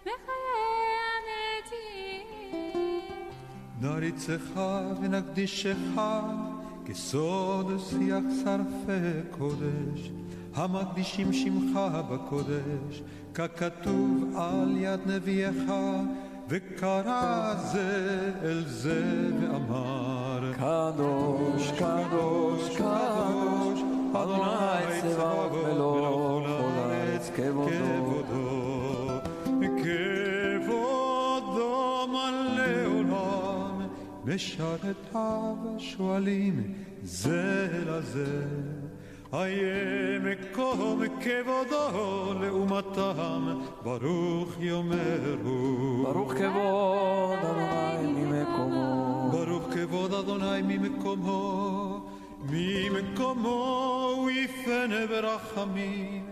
S9: מחיי המתים
S3: נריצך ונקדישך כסוד שיח שרפי קודש המקדישים שמך בקודש ככתוב על יד נביאך וקרא זה אל זה ואמר
S4: קדוש קדוש קדוש אדוני צבאות מלוך כל הארץ כבודו
S3: כבודו מלא עולם משרתיו שואלים זה לזה איה מקום כבודו לאומתם ברוך יאמרו
S4: ברוך כבוד אדוני ממקומו
S3: ברוך כבוד אדוני ממקומו ממקומו הוא יפנה ברחמים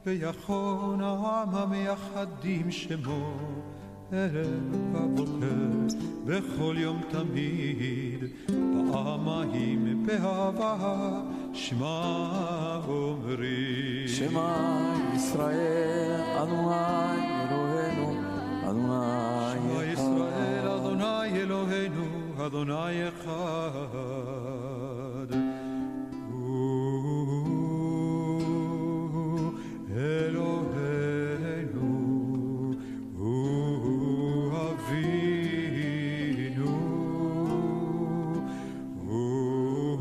S3: ויחון העם המייחדים שמו ערב בבוקר בכל יום תמיד פעמיים באהבה שמע אומרי
S4: שמע ישראל אדוני אלוהינו אדוני
S3: שמע ישראל אדוני אלוהינו אדוני אחד אלוהינו הוא אבינו הוא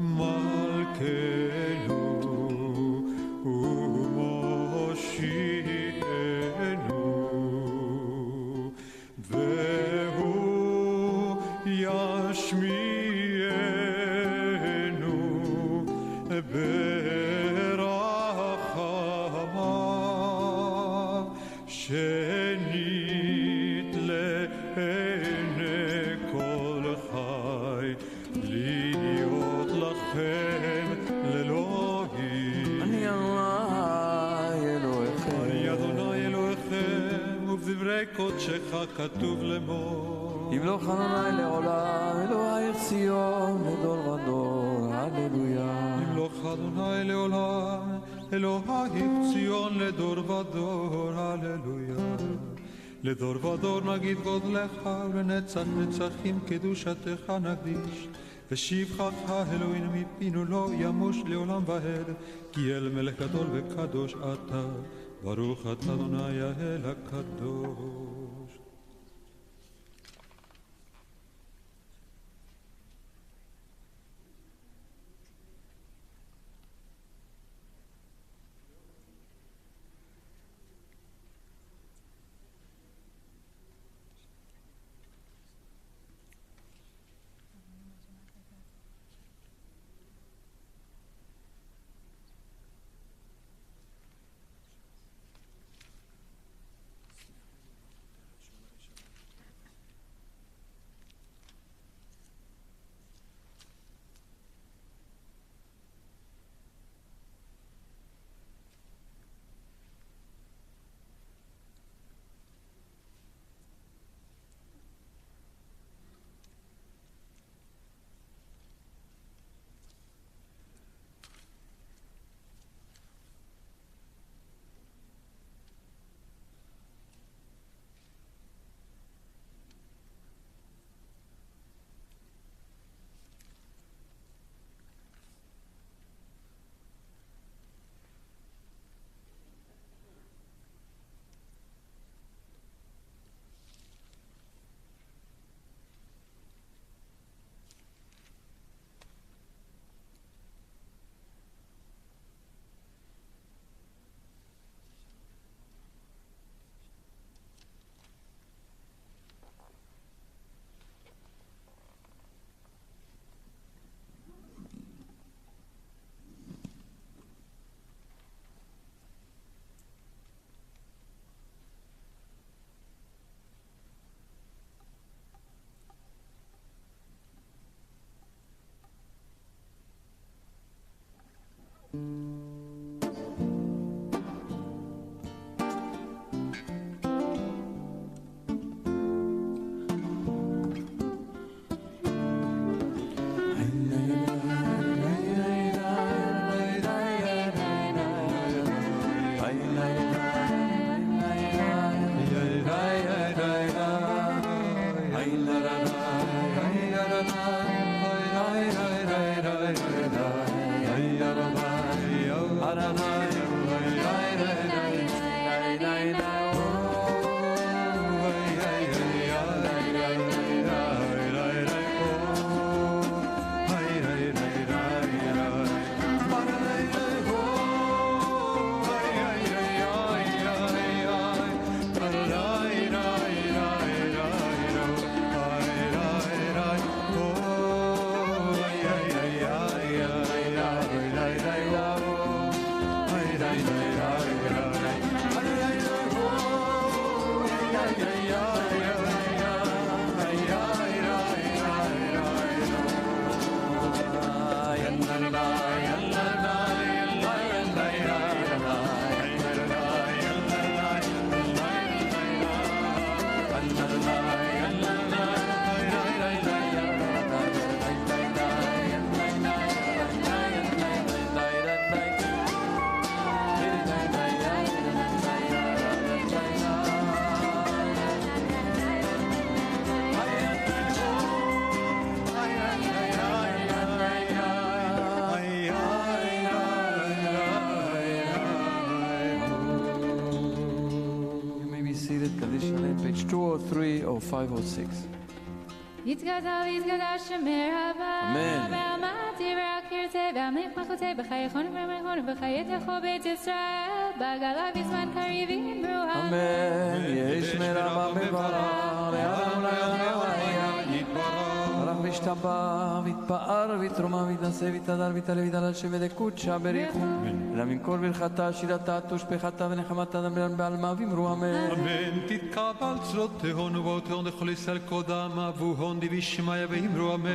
S3: מלכנו הוא בקודשך כתוב לאמור.
S2: ימלוך אדוני לעולם, אלוהיך ציון לדור ודור, הללויה.
S3: ימלוך אדוני לעולם, אלוהיך ציון לדור ודור, הללויה. לדור ודור נגיד גודלך, ולנצח נצחים קדושתך נקדיש. ושבחך אלוהינו מפינו לא ימוש לעולם ועד, כי אל מלך גדול וקדוש אתה, ברוך אתה אדוני האל הקדוש.
S2: Page 203 or 506. Amen. Amen. יש מרבה מברך וישתבח ויתפאר ויתרומם ויתנשא ויתהדר ויתעלה ויתהלל שבת הקודשה בריחו ולמין כל ברכתה שירתה תושבחתה ונחמתה בעלמה ואמרו אמן.
S3: אמן. תתקבל צלותיהון ובאותיהון לכל ישראל קודם אבוהון דיבי שמיה ואמרו אמן.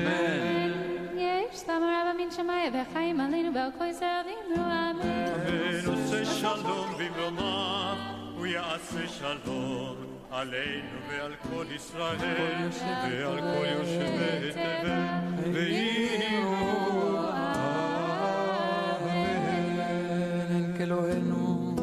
S9: יש סתמה רבה מן שמיה וחיים עלינו ועל כל ישראל ואמרו אמן.
S3: אמן. עושה שלום במרומיו ויעשה שלום עלינו ועל כל ישראל ועל כל יושבי תבל ויהיו
S2: אמן כאלוהינו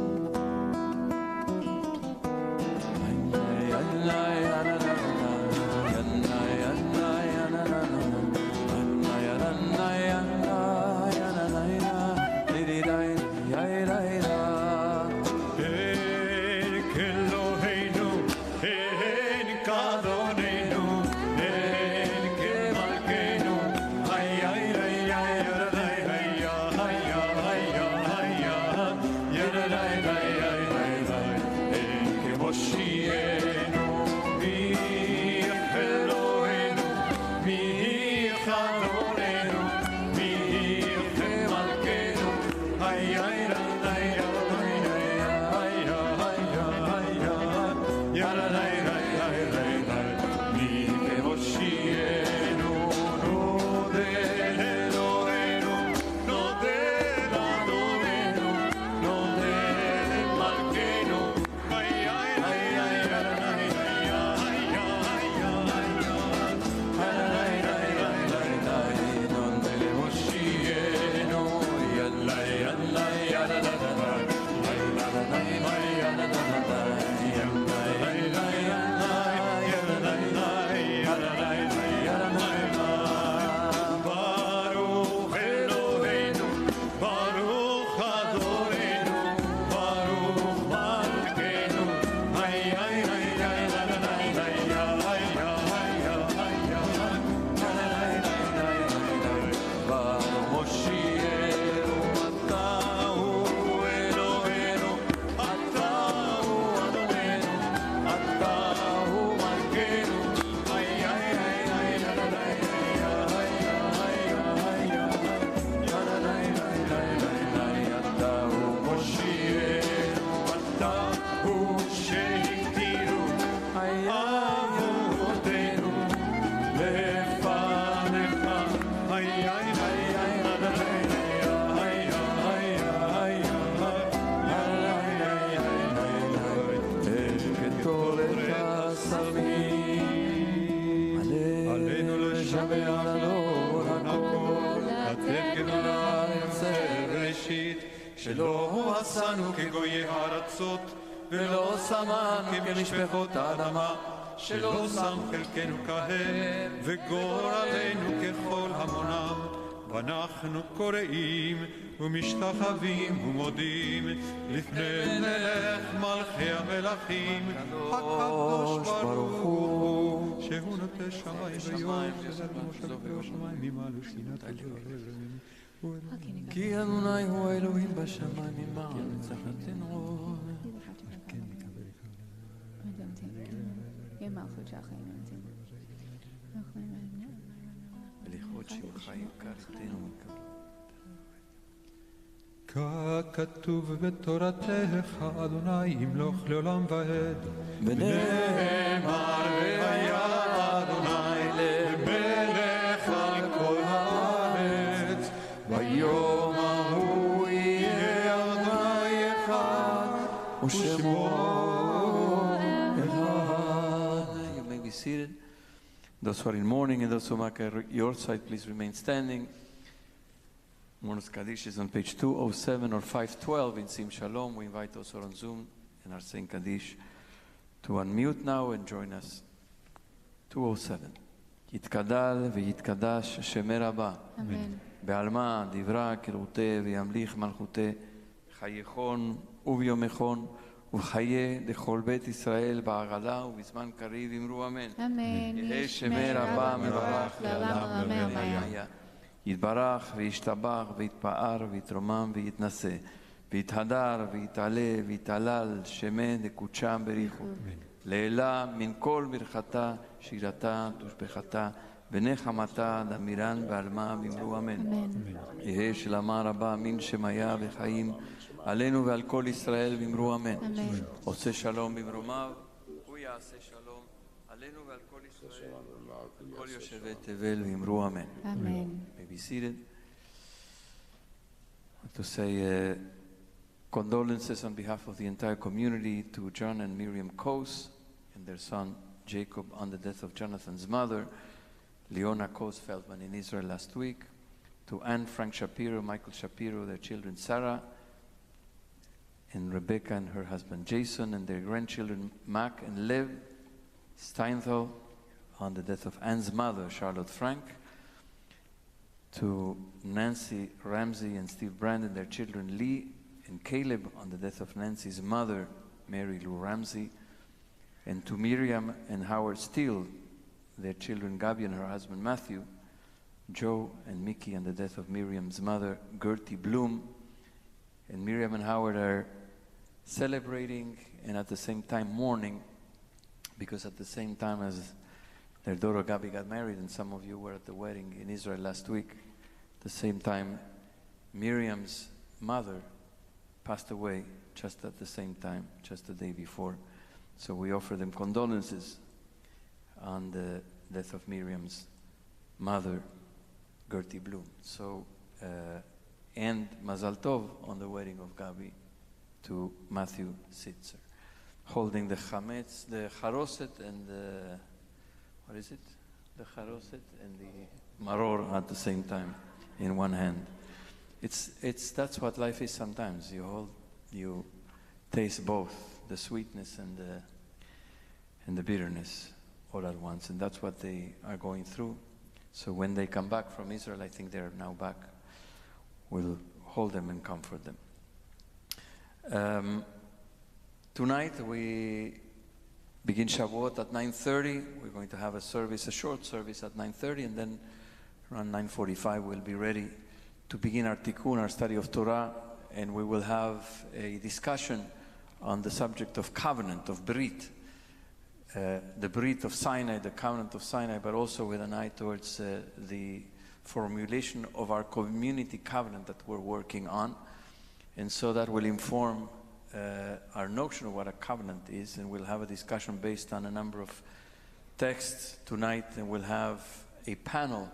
S3: שלא עשנו כגויי הארצות ולא שמנו כמשפחות האדמה שלא שם חלקנו כהם וגורלנו ככל המונם ואנחנו קוראים ומשתחווים ומודים לפני מלך מלכי המלכים הקדוש ברוך הוא שהוא נוטה שמיים ויום שזה משה בקדוש שמיים ממעל ושינת
S2: כי אדוני הוא האלוהים בשמיים ממעל וצחתנו
S4: ולכבוד שמך יקר איתנו
S3: ככתוב בתורתך אדוני ימלוך לעולם ועד ונאמר והיה אדוני למלך על כל הארץ ביום ההוא יהיה אדוני אחד ושמו אחד.
S4: You may be seated. Those who are in mourning and those who are at your side, please remain standing. Mourner's Kaddish is on page 207 or 512 in Sim Shalom. We invite those who are on Zoom and are saying Kaddish to unmute now and join us. 207. יתגדל ויתקדש שמי רבה.
S5: אמן.
S4: בעלמא דברה כרותי וימליך מלכותי חייכון וביומכון ובחיי לכל בית ישראל בעגלה ובזמן קריב אמרו אמן.
S5: אמן.
S4: יהא שמי רבה מברך
S5: לעולם
S4: ועולם
S5: אמן.
S4: יתברך וישתבח ויתפאר ויתרומם ויתנשא ויתהדר ויתעלה ויתעלל שמי דקודשם בריחו לעילה מן כל ברכתה שירתה תושבחתה ונחמתה דמירן בעלמה ואמרו אמן. יהא שלמה רבה מן שמיה וחיים עלינו ועל כל ישראל ואמרו אמן. עושה שלום במרומיו הוא יעשה שלום עלינו ועל כל ישראל ועל כל יושבי תבל ואמרו אמן. May be seated. I want to say condolences on behalf of the entire community to John and Miriam Kos and their son Jacob on the death of Jonathan's mother, Leona Koos-Feldman in Israel last week, to Anne Frank Shapiro, Michael Shapiro, their children Sarah, and Rebecca and her husband Jason, and their grandchildren Mac and Lev Steinthal on the death of Anne's mother, Charlotte Frank, to Nancy Ramsey and Steve Brandon, their children Lee and Caleb on the death of Nancy's mother, Mary Lou Ramsey, and to Miriam and Howard Steele, their children Gabby and her husband Matthew, Joe and Mickey on the death of Miriam's mother, Gertie Bloom. And Miriam and Howard are celebrating and at the same time mourning, because at the same time as their daughter Gabby got married, and some of you were at the wedding in Israel last week, at the same time Miriam's mother passed away just at the same time, just the day before. So we offer them condolences on the death of Miriam's mother, Gertie Bloom. So, and Mazal Tov on the wedding of Gabi to Matthew Sitzer, holding the chametz, the charoset, and the, what is it? The charoset and the maror at the same time in one hand. That's what life is sometimes. You taste both, the sweetness and the bitterness all at once, and that's what they are going through. So when they come back from Israel, I think they're now back, we'll hold them and comfort them. Tonight we begin Shavuot at 9:30. We're going to have a service, a short service at 9:30, and then around 9:45 we'll be ready to begin our tikkun, our study of Torah, and we will have a discussion on the subject of covenant, of Brit, the Brit of Sinai, the covenant of Sinai, but also with an eye towards the formulation of our community covenant that we're working on. And so that will inform our notion of what a covenant is, and we'll have a discussion based on a number of texts tonight, and we'll have a panel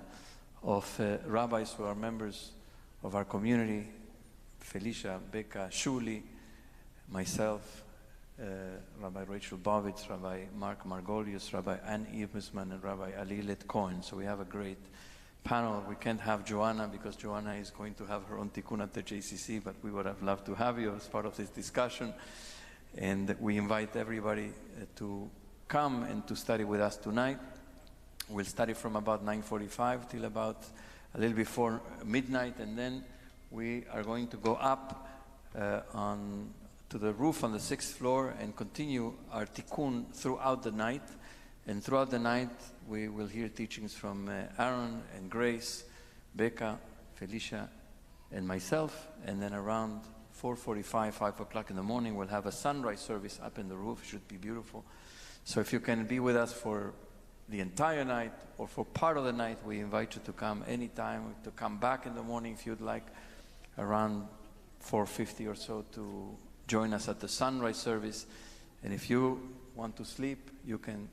S4: of rabbis who are members of our community, Felicia, Becca, Shuli, myself, Rabbi Rachel Bovitz, Rabbi Mark Margolius, Rabbi Ann Ebersman, and Rabbi Alilet Cohen. So we have a great panel. We can't have Joanna because Joanna is going to have her own tikkun at the JCC, but we would have loved to have you as part of this discussion. And we invite everybody to come and to study with us tonight. We'll study from about 9:45 till about a little before midnight, and then we are going to go up to the roof on the 6th floor and continue our tikkun throughout the night. And throughout the night, we will hear teachings from Aaron and Grace, Becca, Felicia, and myself. And then around 4:45, 5 o'clock in the morning, we'll have a sunrise service up in the roof. It should be beautiful. So if you can be with us for the entire night or for part of the night, we invite you to come anytime, to come back in the morning if you'd like, around 4:50 or so, to join us at the sunrise service. And if you want to sleep, you can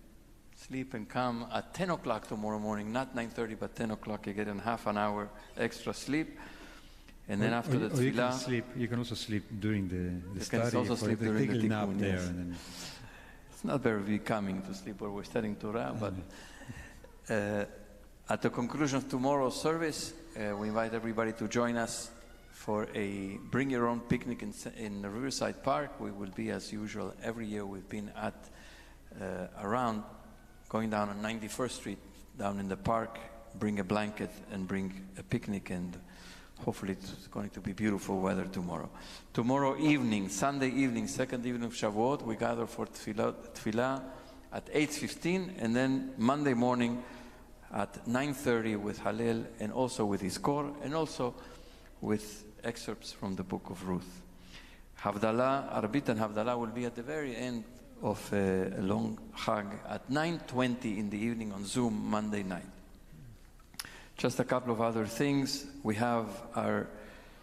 S4: sleep and come at 10 o'clock tomorrow morning, not 9:30, but 10 o'clock. You get in half an hour extra sleep. And then after the tefillah,
S3: you can also sleep during the study.
S4: You can also sleep during the
S3: nap
S4: tikkun,
S3: there.
S4: yes.
S3: And then
S4: It's not very coming to sleep where we're studying Torah, but at the conclusion of tomorrow's service, we invite everybody to join us for a bring your own picnic in the Riverside Park. We will be, as usual, every year we've been at around going down on 91st Street, down in the park, bring a blanket and bring a picnic, and hopefully it's going to be beautiful weather tomorrow. Tomorrow evening, Sunday evening, second evening of Shavuot, we gather for tefillah at 8:15, and then Monday morning at 9:30 with Hallel, and also with Iskor, and also with excerpts from the book of Ruth. Havdalah, Arbit and Havdalah will be at the very end of a long Chag at 9:20 in the evening on Zoom Monday night. Just a couple of other things. We have our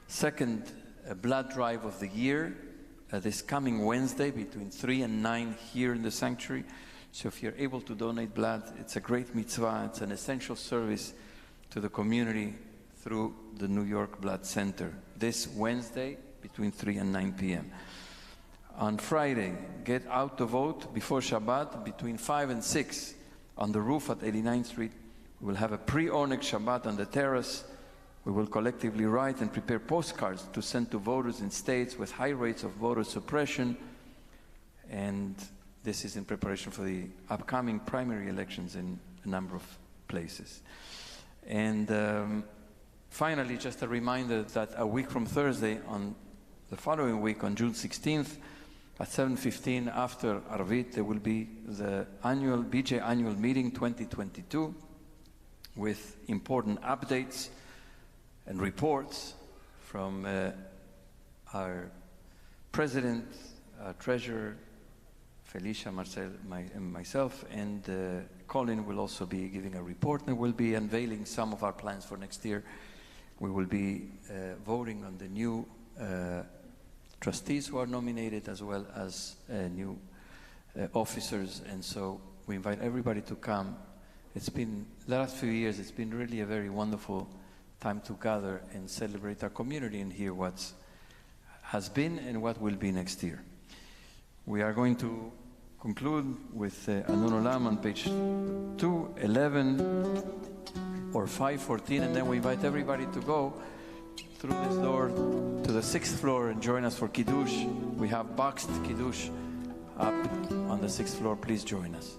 S4: second blood drive of the year this coming Wednesday between 3 and 9 here in the sanctuary. So if you're able to donate blood, it's a great mitzvah. It's an essential service to the community through the New York Blood Center this Wednesday between 3 and 9 p.m. on Friday, get out to vote before Shabbat between 5 and 6 on the roof at 89th Street. We will have a pre-Oneg Shabbat on the terrace. We will collectively write and prepare postcards to send to voters in states with high rates of voter suppression. And this is in preparation for the upcoming primary elections in a number of places. And finally, just a reminder that a week from Thursday, on the following week, on June 16th, at 7:15 after Arvit, there will be the annual BJ annual meeting 2022 with important updates and reports from our president, our treasurer, Felicia, Marcel, and myself, and Colin will also be giving a report, and we'll be unveiling some of our plans for next year. We will be voting on the new trustees who are nominated, as well as new officers, and so we invite everybody to come. It's been, the last few years, it's been really a very wonderful time to gather and celebrate our community and hear what has been and what will be next year. We are going to conclude with Adon Olam on page 211 or 514, and then we invite everybody to go through this door to the 6th floor and join us for Kiddush. We have boxed Kiddush up on the 6th floor. Please join us.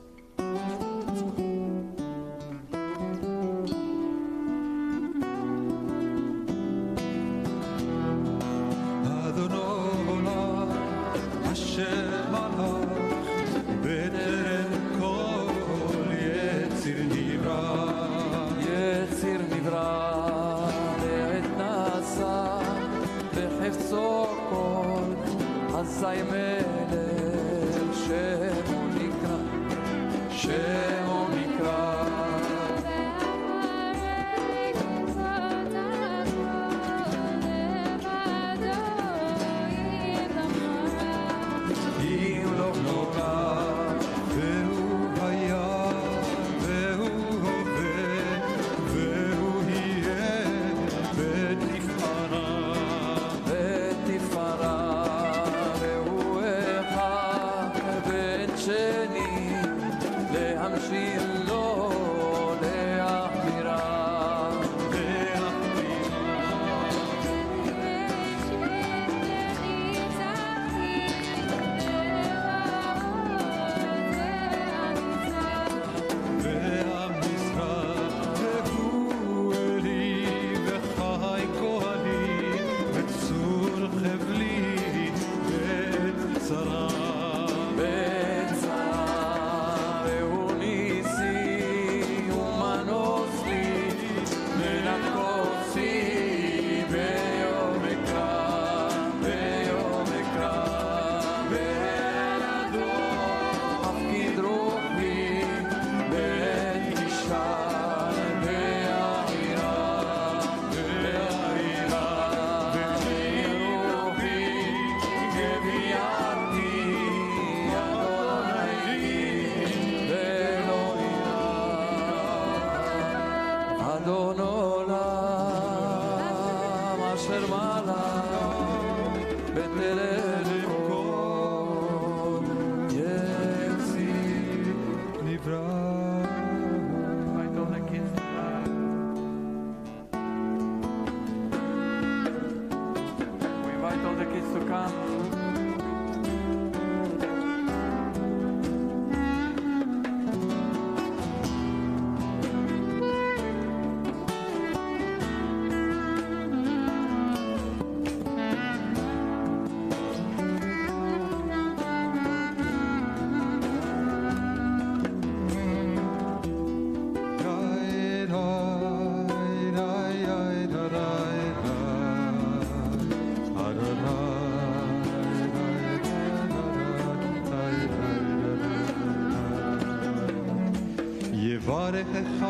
S3: יברכך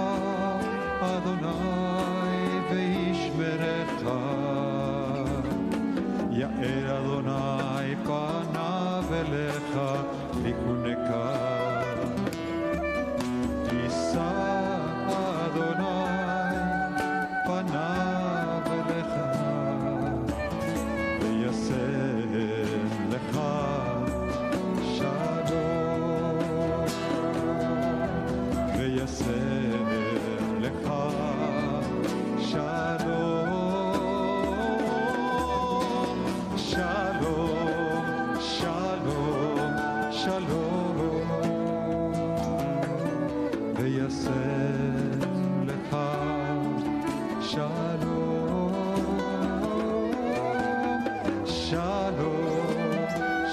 S3: אדוני וישמרך, יאר אדוני פניו אליך ויחונך, יישא אדוני פניו אליך וישם לך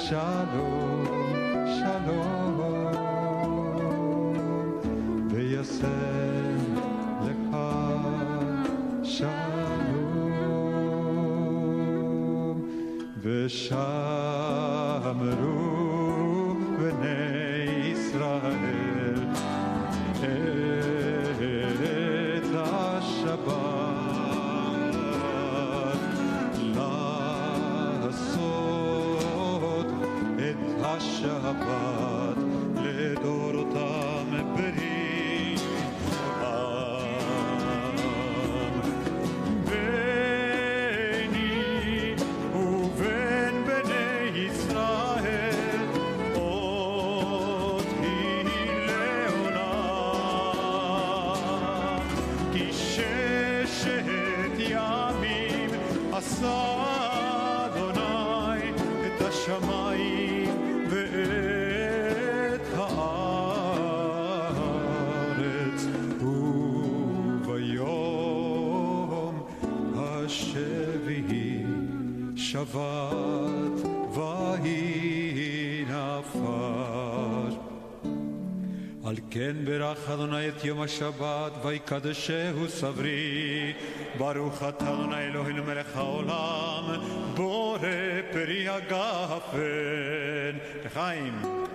S3: שלום, שלום, ויעשה לך שלום, ושמרו בני ישראל את השבת, לעשות את השבת לדורותם ברית עם. ביני ובין בני ישראל עוד היא לעולם, כי ששת ימים עשה אדוני את השמיים ואת הארץ, וביום השביעי שבת ויהי נפש. על כן ברך אדוני את יום השבת ויקדשהו סברי. ברוך אתה אדוני אלוהינו מלך העולם בורא פרי הגפן. לחיים.